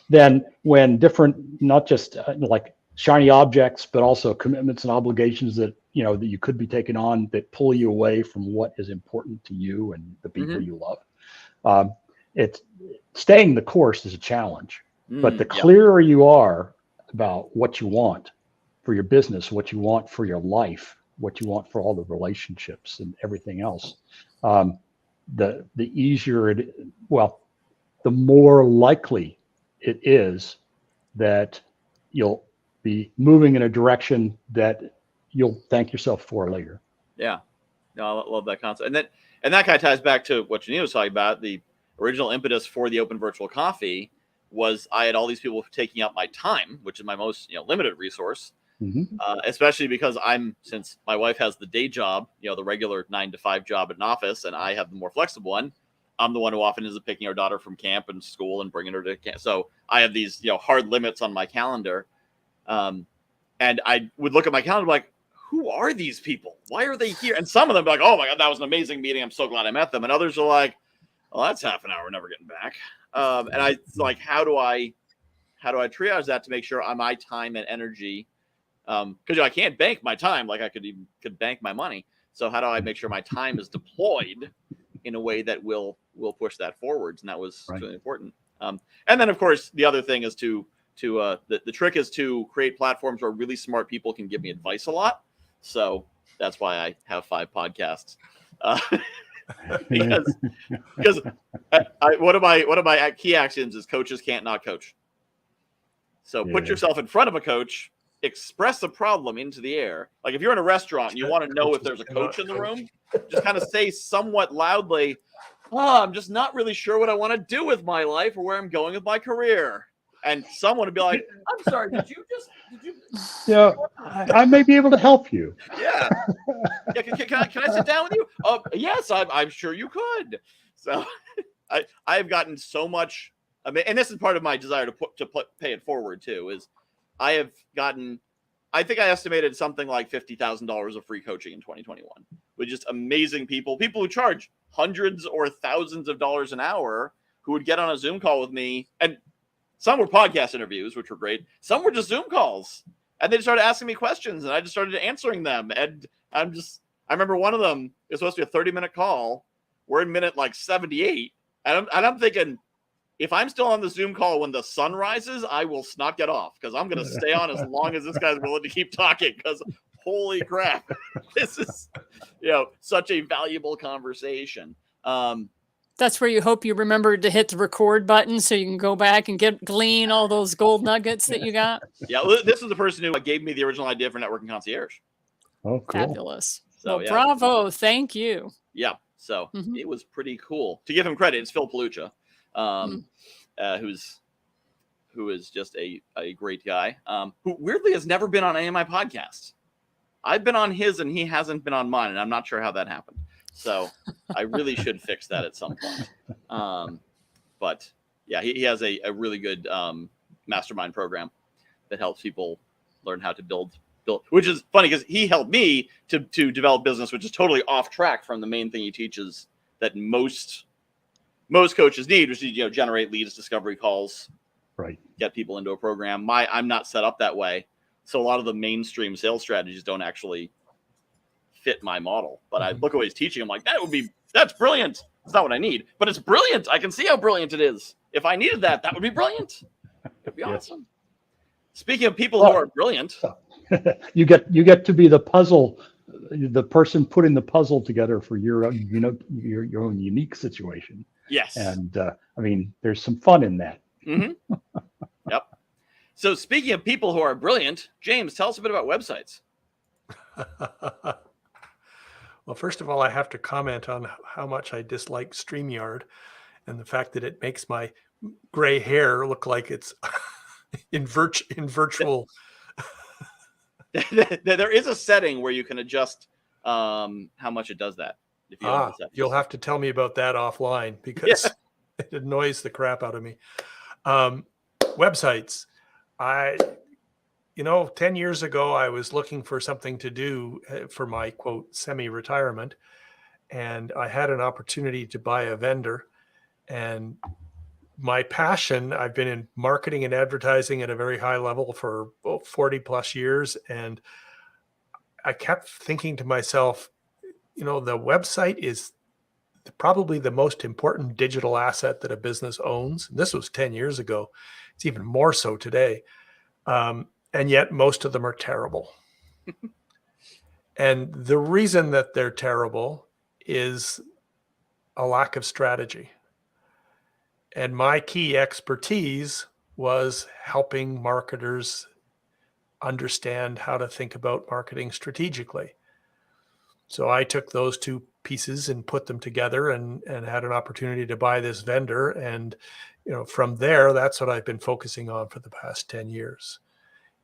then when different, not just like shiny objects, but also commitments and obligations that you could be taking on that pull you away from what is important to you and the people you love. It's staying the course is a challenge, but the clearer you are about what you want for your business, what you want for your life, what you want for all the relationships and everything else, the easier the more likely it is that you'll be moving in a direction that you'll thank yourself for later. Yeah, no, I love that concept, and that kind of ties back to what Janine was talking about. The original impetus for the Open Virtual Coffee was I had all these people taking up my time, which is my most limited resource. Mhm. Especially because since my wife has the day job, the regular 9 to 5 job at an office, and I have the more flexible one. I'm the one who often is picking our daughter from camp and school and bringing her to camp. So I have these, hard limits on my calendar. And I would look at my calendar like, who are these people? Why are they here? And some of them be like, oh my God, that was an amazing meeting. I'm so glad I met them. And others are like, well, that's half an hour. We're never getting back. And I like, how do I triage that to make sure my time and energy, because I can't bank my time like I could bank my money. So how do I make sure my time is deployed in a way that will push that forwards? And that was really important. And then of course the other thing is the trick is to create platforms where really smart people can give me advice a lot. So that's why I have 5 podcasts. Because one of my key axioms is coaches can't not coach. So put yourself in front of a coach, express a problem into the air. Like if you're in a restaurant and you want to know if there's a coach in the room, just kind of say somewhat loudly, I'm just not really sure what I want to do with my life or where I'm going with my career. And someone would be like, I'm sorry, did you? Yeah, I may be able to help you. Yeah. Can I sit down with you? Yes, I'm sure you could. So I've gotten so much, and this is part of my desire to pay it forward too, is I think I estimated something like $50,000 of free coaching in 2021 with just amazing people who charge hundreds or thousands of dollars an hour who would get on a Zoom call with me. And some were podcast interviews, which were great. Some were just Zoom calls. And they started asking me questions and I just started answering them. And I remember one of them, it was supposed to be a 30-minute call. We're in minute like 78. And I'm thinking, if I'm still on the Zoom call when the sun rises, I will not get off because I'm going to stay on as long as this guy's willing to keep talking because holy crap, this is, such a valuable conversation. That's where you hope you remembered to hit the record button so you can go back and glean all those gold nuggets that you got. Yeah, this is the person who gave me the original idea for Networking Concierge. Oh, cool. Fabulous. So, well, bravo. Thank you. Yeah, so it was pretty cool. To give him credit, it's Phil Palucha. Who is just a great guy, who weirdly has never been on any of my podcasts. I've been on his and he hasn't been on mine, and I'm not sure how that happened. So I really should fix that at some point. But yeah, he has a really good mastermind program that helps people learn how to build, which is funny because he helped me to develop business, which is totally off track from the main thing he teaches that most coaches need, which is generate leads, discovery calls, right? Get people into a program. I'm not set up that way, so a lot of the mainstream sales strategies don't actually fit my model. But I look at what he's teaching. I'm like, that's brilliant. It's not what I need, but it's brilliant. I can see how brilliant it is. If I needed that would be brilliant. It'd be awesome. Speaking of people who are brilliant, you get to be the person putting the puzzle together for your own, your own unique situation. Yes. And there's some fun in that. Mm-hmm. Yep. So speaking of people who are brilliant, James, tell us a bit about websites. Well, first of all, I have to comment on how much I dislike StreamYard and the fact that it makes my gray hair look like it's in virtual. There is a setting where you can adjust how much it does that. If you you'll have to tell me about that offline because it annoys the crap out of me. Websites. 10 years ago, I was looking for something to do for my quote semi-retirement, and I had an opportunity to buy a vendor. And my passion, I've been in marketing and advertising at a very high level for 40 plus years. And I kept thinking to myself, the website is probably the most important digital asset that a business owns. And this was 10 years ago. It's even more so today. And yet most of them are terrible. And the reason that they're terrible is a lack of strategy. And my key expertise was helping marketers understand how to think about marketing strategically. So I took those two pieces and put them together and had an opportunity to buy this vendor. And from there, that's what I've been focusing on for the past 10 years,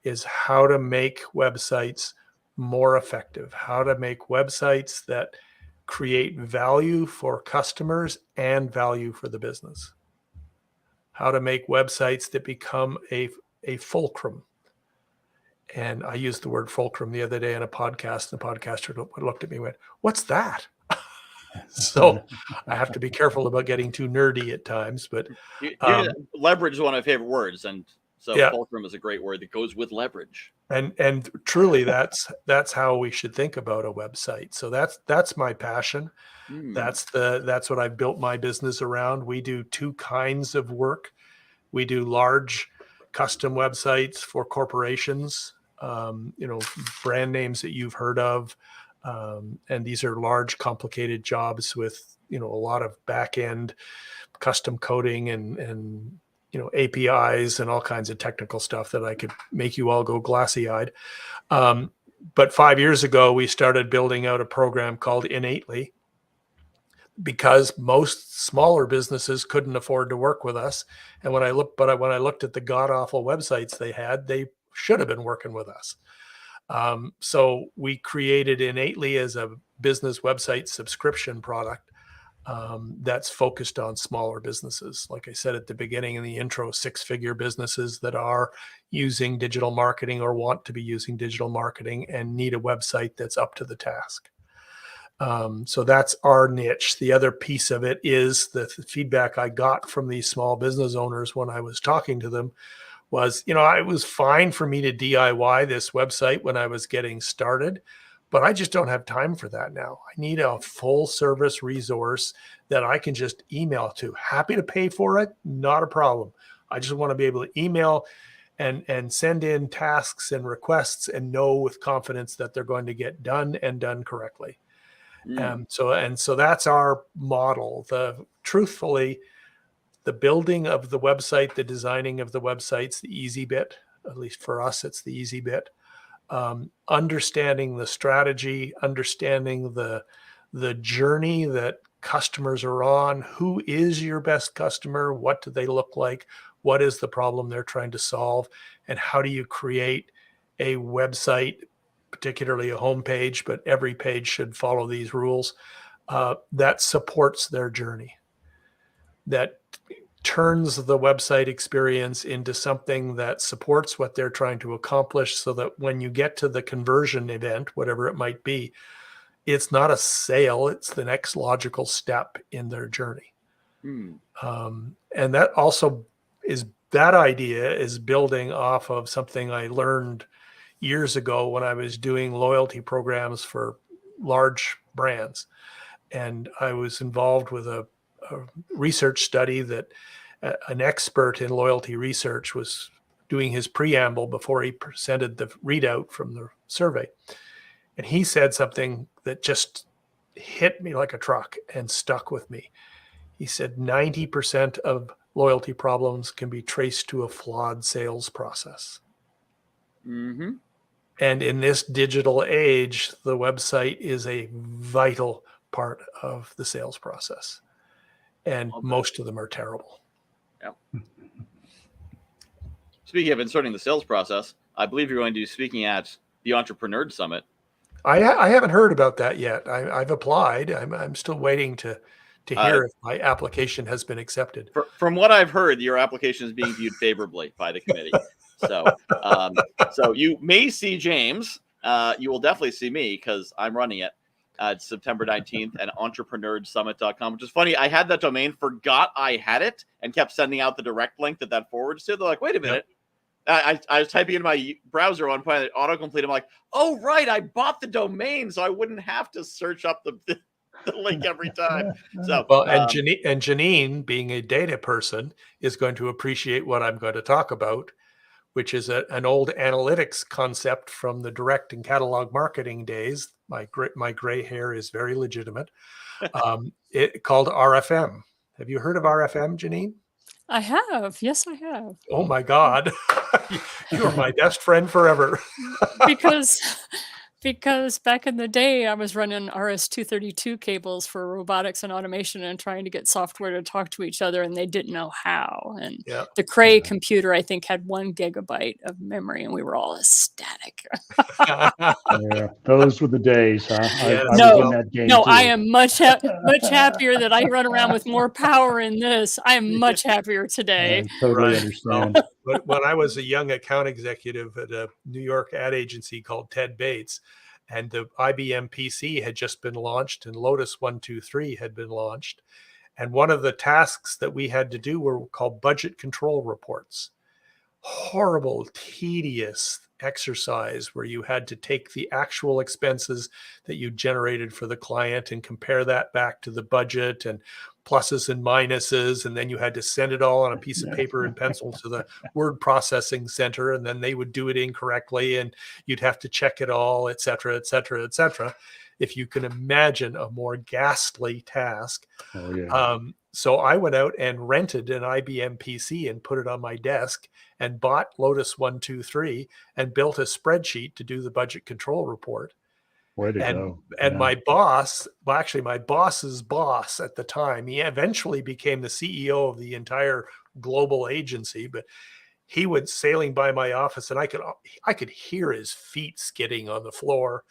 is how to make websites more effective, how to make websites that create value for customers and value for the business, how to make websites that become a fulcrum. And I used the word fulcrum the other day in a podcast, and the podcaster looked at me and went, "What's that?" So I have to be careful about getting too nerdy at times, but leverage is one of my favorite words. And so yeah. fulcrum is a great word that goes with leverage. And truly that's how we should think about a website. So that's my passion. That's what I've built my business around. We do two kinds of work. We do large custom websites for corporations, brand names that you've heard of. And these are large, complicated jobs with, a lot of back end custom coding and APIs and all kinds of technical stuff that I could make you all go glassy-eyed. But 5 years ago, we started building out a program called Innately, because most smaller businesses couldn't afford to work with us. And when I looked at the god-awful websites they had, they should have been working with us. So we created Innately as a business website subscription product that's focused on smaller businesses. Like I said at the beginning in the intro, 6-figure businesses that are using digital marketing or want to be using digital marketing and need a website that's up to the task. So that's our niche. The other piece of it is the feedback I got from these small business owners when I was talking to them was, it was fine for me to DIY this website when I was getting started, but I just don't have time for that now. I need a full service resource that I can just email to. Happy to pay for it, not a problem. I just want to be able to email and send in tasks and requests and know with confidence that they're going to get done and done correctly. So that's our model. Truthfully, the building of the website, the designing of the website's the easy bit. At least for us, it's the easy bit. Understanding the strategy, understanding the journey that customers are on. Who is your best customer? What do they look like? What is the problem they're trying to solve? And how do you create a website, particularly a homepage, but every page should follow these rules, that supports their journey, that turns the website experience into something that supports what they're trying to accomplish, so that when you get to the conversion event, whatever it might be, it's not a sale, it's the next logical step in their journey. And that also that idea is building off of something I learned years ago when I was doing loyalty programs for large brands. And I was involved with a research study that an expert in loyalty research was doing his preamble before he presented the readout from the survey. And he said something that just hit me like a truck and stuck with me. He said 90% of loyalty problems can be traced to a flawed sales process. And in this digital age, the website is a vital part of the sales process. And most of them are terrible. Yeah. Speaking of inserting the sales process, I believe you're going to be speaking at the Entrepreneur Summit. I haven't heard about that yet. I've applied. I'm still waiting to hear if my application has been accepted. From what I've heard, your application is being viewed favorably by the committee. So you may see James. You will definitely see me because I'm running it. It's September 19th at entrepreneursummit.com, which is funny. I had that domain, forgot I had it, and kept sending out the direct link that forwards to. They're like, wait a minute. Yep. I was typing in my browser at one point, it autocomplete. I'm like, oh, right. I bought the domain, so I wouldn't have to search up the link every time. So, and Janine, being a data person, is going to appreciate what I'm going to talk about, which is an old analytics concept from the direct and catalog marketing days. My gray hair is very legitimate. It called RFM. Have you heard of RFM, Janine? I have. Yes, I have. Oh my God. You are my best friend forever. Because Because back in the day, I was running RS-232 cables for robotics and automation and trying to get software to talk to each other, and they didn't know how. And Yeah. the Cray Yeah. computer, I think, had 1 gigabyte of memory, and we were all ecstatic. Yeah, those were the days, huh? Yes. I was No, in that game no, too. I am much happier that I run around with more power in this. I am much happier today. I totally Right. understand. But when I was a young account executive at a New York ad agency called Ted Bates, and the IBM PC had just been launched and Lotus 123 had been launched. And one of the tasks that we had to do were called budget control reports. Horrible, tedious exercise where you had to take the actual expenses that you generated for the client and compare that back to the budget and pluses and minuses. And then you had to send it all on a piece of paper and pencil to the word processing center. And then they would do it incorrectly and you'd have to check it all, et cetera, et cetera, et cetera. If you can imagine a more ghastly task. Oh yeah. So I went out and rented an IBM PC and put it on my desk and bought Lotus 123 and built a spreadsheet to do the budget control report. Way to And go. and Yeah. my boss, well, actually my boss's boss at the time, he eventually became the CEO of the entire global agency, but he was sailing by my office and I could hear his feet skidding on the floor.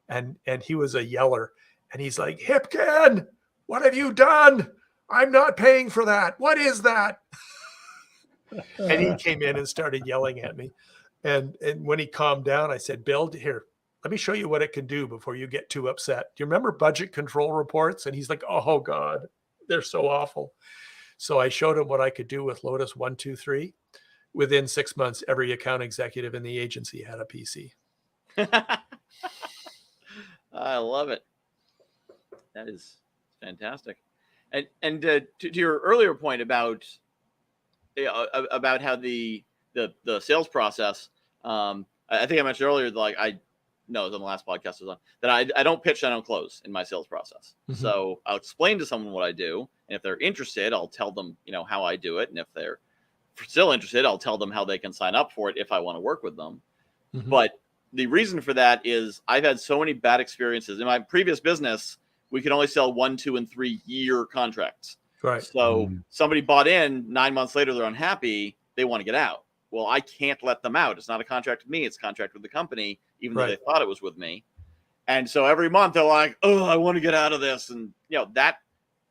And he was a yeller. And he's like, Hipkin, what have you done? I'm not paying for that. What is that? And he came in and started yelling at me. And when he calmed down, I said, Bill, here, let me show you what it can do before you get too upset. Do you remember budget control reports? And he's like, oh God, they're so awful. So I showed him what I could do with Lotus 123. Within 6 months, every account executive in the agency had a PC. I love it. That is fantastic. And to your earlier point about how the sales process, I think I mentioned earlier, like it was on the last podcast I was on, that I don't pitch, I don't close in my sales process. Mm-hmm. So I'll explain to someone what I do, and if they're interested, I'll tell them how I do it, and if they're still interested, I'll tell them how they can sign up for it if I want to work with them. Mm-hmm. But the reason for that is I've had so many bad experiences in my previous business. We could only sell 1, 2, and 3 year contracts. Right. So somebody bought in, 9 months later, they're unhappy. They want to get out. Well, I can't let them out. It's not a contract with me. It's a contract with the company, even though they thought it was with me. And so every month they're like, oh, I want to get out of this. And that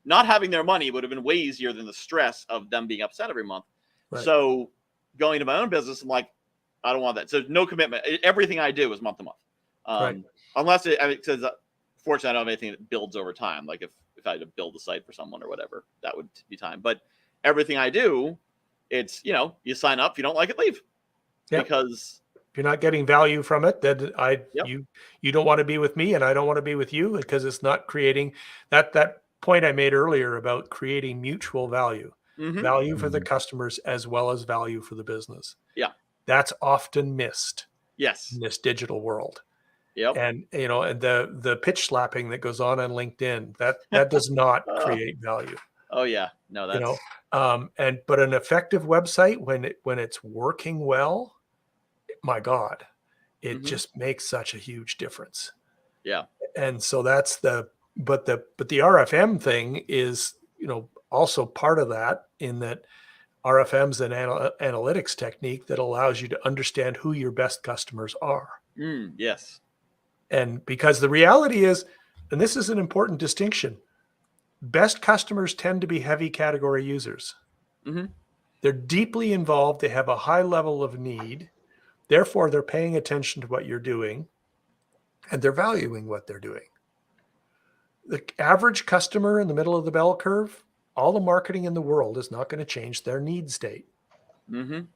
not having their money would have been way easier than the stress of them being upset every month. Right. So going to my own business, I'm like, I don't want that. So no commitment. Everything I do is month to month. Unless because fortunately I don't have anything that builds over time. Like if I had to build a site for someone or whatever, that would be time. But everything I do, it's, you sign up. If you don't like it, leave. Yep. Because if you're not getting value from it, then you don't want to be with me and I don't want to be with you, because it's not creating that point I made earlier about creating mutual value. Mm-hmm. Value for the customers as well as value for the business. Yeah. That's often missed. Yes. In this digital world. Yep. And and the pitch slapping that goes on LinkedIn, that does not create value. Oh yeah. No, that's but an effective website when it's working well, my God, it just makes such a huge difference. Yeah. And so that's the RFM thing is, also part of that, in that RFM's an analytics technique that allows you to understand who your best customers are. Yes. And because the reality is, and this is an important distinction, best customers tend to be heavy category users. Mm-hmm. They're deeply involved. They have a high level of need. Therefore, they're paying attention to what you're doing and they're valuing what they're doing. The average customer in the middle of the bell curve, all the marketing in the world is not going to change their need state. Mm-hmm.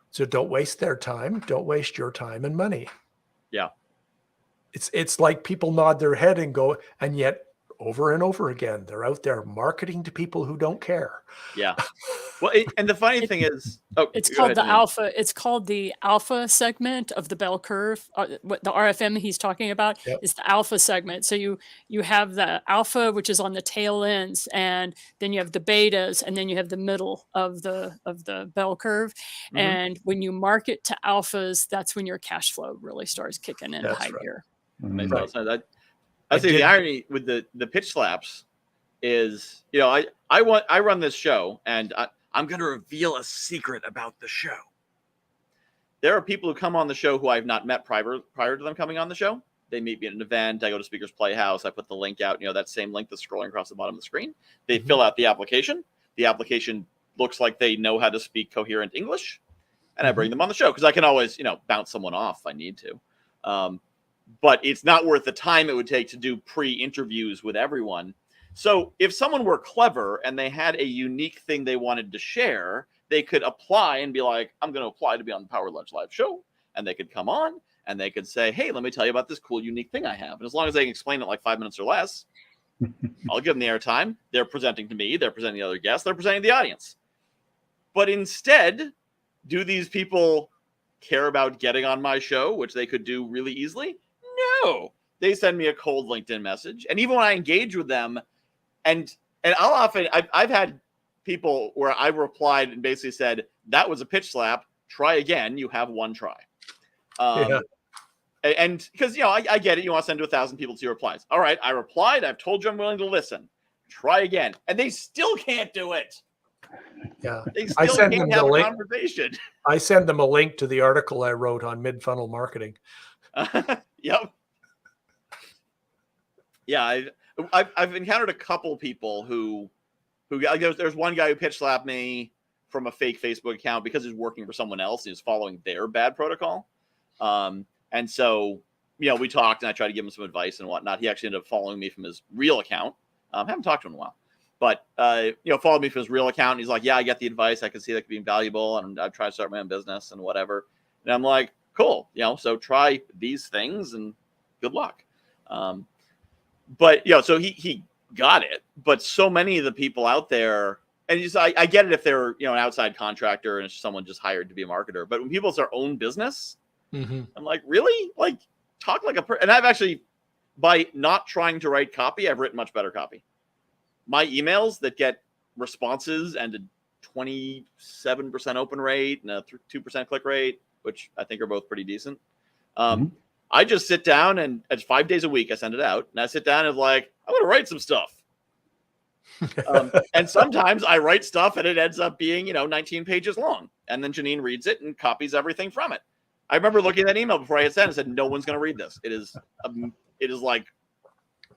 So don't waste their time. Don't waste your time and money. Yeah. It's like people nod their head and go, and yet over and over again. They're out there marketing to people who don't care. Yeah. Well, and the funny thing is, It's go called ahead, the Janine. alpha. It's called the alpha segment of the bell curve. What the RFM he's talking about Yep. is the alpha segment. So you have the alpha, which is on the tail ends, and then you have the betas, and then you have the middle of the bell curve. Mhm. And when you market to alphas, that's when your cash flow really starts kicking into That's high right. gear. Makes Right. a lot of sense. I I think did- the irony with the pitch slaps is, I run this show, and I'm going to reveal a secret about the show. There are people who come on the show who I've not met prior to them coming on the show. They meet me at an event. I go to Speakers Playhouse. I put the link out, that same link that's scrolling across the bottom of the screen. They fill out the application. The application looks like they know how to speak coherent English. And I bring them on the show because I can always, bounce someone off if I need to. But it's not worth the time it would take to do pre-interviews with everyone. So if someone were clever and they had a unique thing they wanted to share, they could apply and be like, I'm going to apply to be on the Power Lunch Live show. And they could come on and they could say, hey, let me tell you about this cool, unique thing I have. And as long as they can explain it like 5 minutes or less, I'll give them the airtime. They're presenting to me. They're presenting the other guests. They're presenting the audience. But instead, do these people care about getting on my show, which they could do really easily? No. They send me a cold LinkedIn message. And even when I engage with them, and I'll often, I've had people where I replied and basically said, that was a pitch slap. Try again. You have one try. Yeah. And because, I get it. You want to send to 1,000 people to your replies. All right. I replied. I've told you I'm willing to listen. Try again. And they still can't do it. Yeah. They I still send can't them have the a link. conversation. I send them a link to the article I wrote on mid-funnel marketing. Yep. Yeah, I've encountered a couple people who there's one guy who pitch slapped me from a fake Facebook account because he's working for someone else. He's following their bad protocol. And so, we talked and I tried to give him some advice and whatnot. He actually ended up following me from his real account. Haven't talked to him in a while, but, followed me from his real account. And he's like, yeah, I get the advice. I can see that could be valuable. And I'm trying to start my own business and whatever. And I'm like, cool. So try these things and good luck. But, so he got it. But so many of the people out there, and I get it if they're, an outside contractor and it's someone just hired to be a marketer. But when people it's their own business, I'm like, really? Like, talk like a person. And I've actually, by not trying to write copy, I've written much better copy. My emails that get responses and a 27% open rate and a 2% click rate, which I think are both pretty decent. I just sit down and it's 5 days a week. I send it out and I sit down and like, I'm going to write some stuff. And sometimes I write stuff and it ends up being, 19 pages long. And then Janine reads it and copies everything from it. I remember looking at that email before I had sent it and said, no one's going to read this. It is like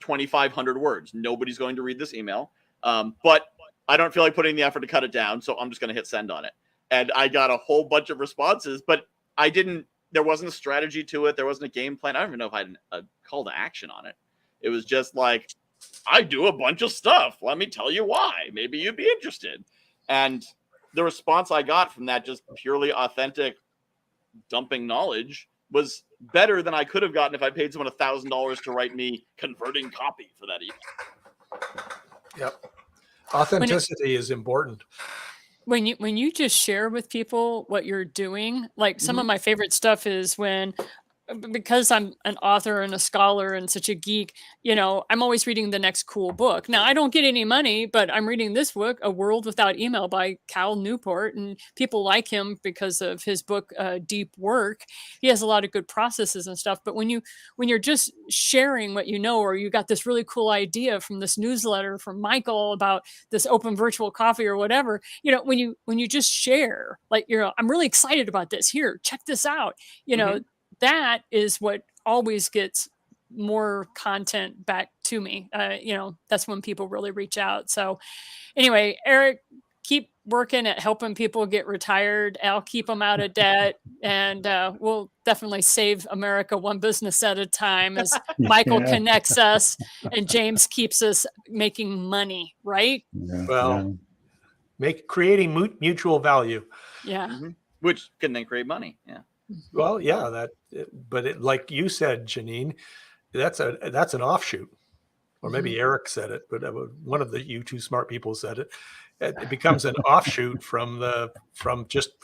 2,500 words. Nobody's going to read this email. But I don't feel like putting the effort to cut it down. So I'm just going to hit send on it. And I got a whole bunch of responses, but there wasn't a strategy to it. There wasn't a game plan. I don't even know if I had a call to action on it. It was just like, I do a bunch of stuff. Let me tell you why. Maybe you'd be interested. And the response I got from that just purely authentic dumping knowledge was better than I could have gotten if I paid someone $1,000 to write me converting copy for that email. Yep. Authenticity is important. When you just share with people what you're doing, like some of my favorite stuff is because I'm an author and a scholar and such a geek, I'm always reading the next cool book. Now, I don't get any money, but I'm reading this book, A World Without Email by Cal Newport, and people like him because of his book, Deep Work. He has a lot of good processes and stuff. But when you're just sharing what you know, or you got this really cool idea from this newsletter from Michael about this open virtual coffee or whatever, when you just share, like, I'm really excited about this. Here, check this out. That is what always gets more content back to me. That's when people really reach out. So anyway, Eric, keep working at helping people get retired. I'll keep them out of debt, and we'll definitely save America one business at a time as Michael connects us and James keeps us making money, right? Yeah, Well, creating mutual value. Yeah. Which can then create money. Yeah. Well, yeah, like you said, Janine, that's an offshoot. or maybe Eric said it, but one of the you two smart people said it. It becomes an offshoot from just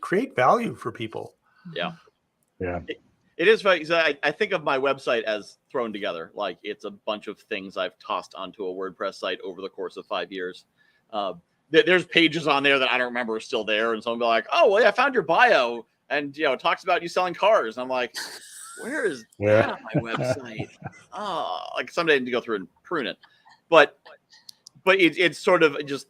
create value for people. Yeah. Yeah. It is funny. I think of my website as thrown together. Like it's a bunch of things I've tossed onto a WordPress site over the course of 5 years. There's pages on there that I don't remember are still there. And someone will be like, oh, well, yeah, I found your bio. And, it talks about you selling cars. And I'm like, where is that on my website? Oh, like someday I need to go through and prune it. But it's sort of just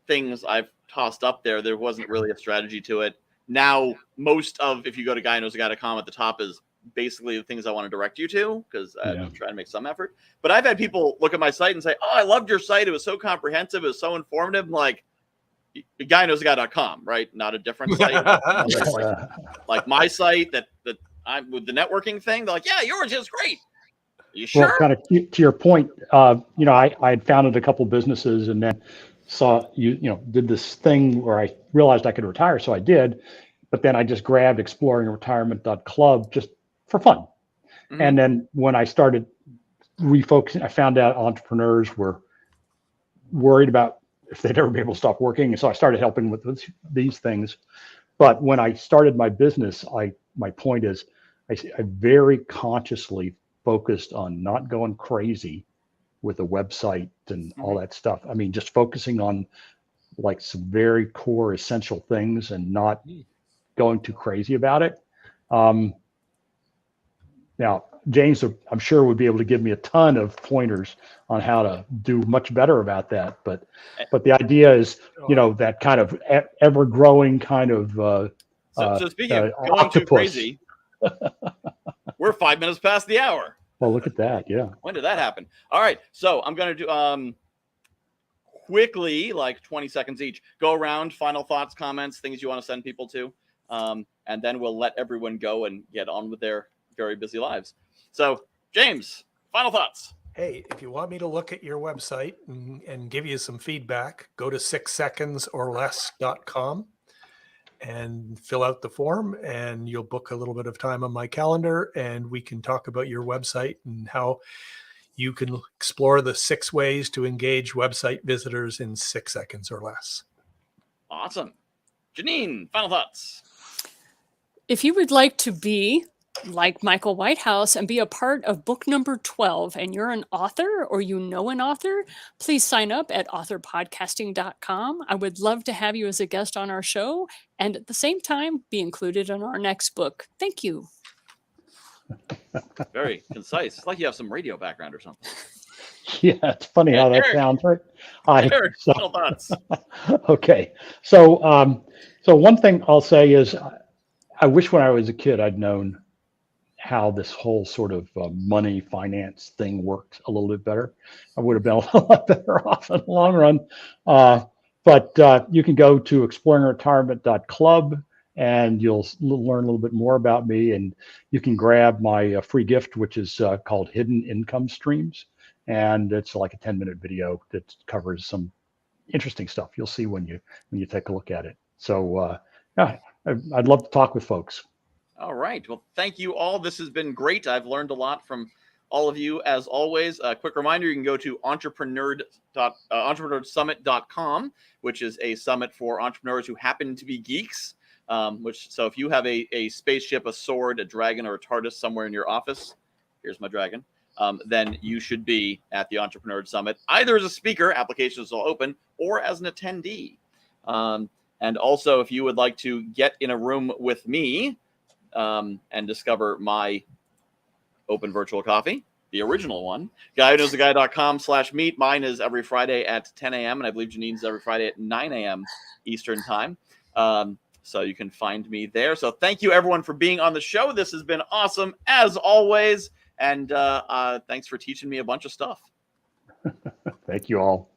things I've tossed up there. There wasn't really a strategy to it. Now, most of, if you go to guyknowsaguy.com at the top is basically the things I want to direct you to, because I'm trying to make some effort. But I've had people look at my site and say, oh, I loved your site. It was so comprehensive. It was so informative. I'm like, guyknowsaguy.com, right? Not a different site. like my site that I'm with the networking thing. They're like, yeah, yours is great. Are you sure? Well, kind of to your point, I had founded a couple businesses and then saw did this thing where I realized I could retire. So I did, but then I just grabbed exploringretirement.club just for fun. Mm-hmm. And then when I started refocusing, I found out entrepreneurs were worried about if they'd ever be able to stop working. And so I started helping with these things. But when I started my business, my point is I very consciously focused on not going crazy with a website and all that stuff. I mean, just focusing on like some very core essential things and not going too crazy about it. Now, James, I'm sure would be able to give me a ton of pointers on how to do much better about that. But the idea is, that kind of ever growing kind of so speaking of going octopus. Too crazy, we're 5 minutes past the hour. Well, look at that. Yeah. When did that happen? All right. So I'm going to do quickly, like 20 seconds each, go around, final thoughts, comments, things you want to send people to. And then we'll let everyone go and get on with their very busy lives. So, James, final thoughts. Hey, if you want me to look at your website and give you some feedback, go to 6secondsorless.com and fill out the form, and you'll book a little bit of time on my calendar, and we can talk about your website and how you can explore the 6 ways to engage website visitors in 6 seconds or less. Awesome. Janine, final thoughts. If you would like to be like Michael Whitehouse and be a part of book number 12 and you're an author or an author, please sign up at authorpodcasting.com. I would love to have you as a guest on our show and at the same time be included in our next book. Thank you. Very concise. It's like you have some radio background or something. Yeah, it's funny how that sounds, right? Eric, final thoughts. Okay. So one thing I'll say is I wish when I was a kid I'd known how this whole sort of money finance thing worked a little bit better. I would have been a lot better off in the long run. But you can go to exploringretirement.club and you'll learn a little bit more about me. And you can grab my free gift, which is called Hidden Income Streams. And it's like a 10-minute video that covers some interesting stuff. You'll see when you take a look at it. So yeah, I'd love to talk with folks. All right. Well, thank you all. This has been great. I've learned a lot from all of you, as always. A quick reminder, you can go to entrepreneursummit.com, which is a summit for entrepreneurs who happen to be geeks. So if you have a spaceship, a sword, a dragon, or a TARDIS somewhere in your office, here's my dragon, then you should be at the Entrepreneur Summit, either as a speaker, applications will open, or as an attendee. And also, if you would like to get in a room with me, and discover my open virtual coffee, the original one, guyknowsaguy.com/meet. Mine is every Friday at 10 a.m. and I believe Janine's every Friday at 9 a.m. Eastern time. So you can find me there. So thank you everyone for being on the show. This has been awesome as always. And thanks for teaching me a bunch of stuff. Thank you all.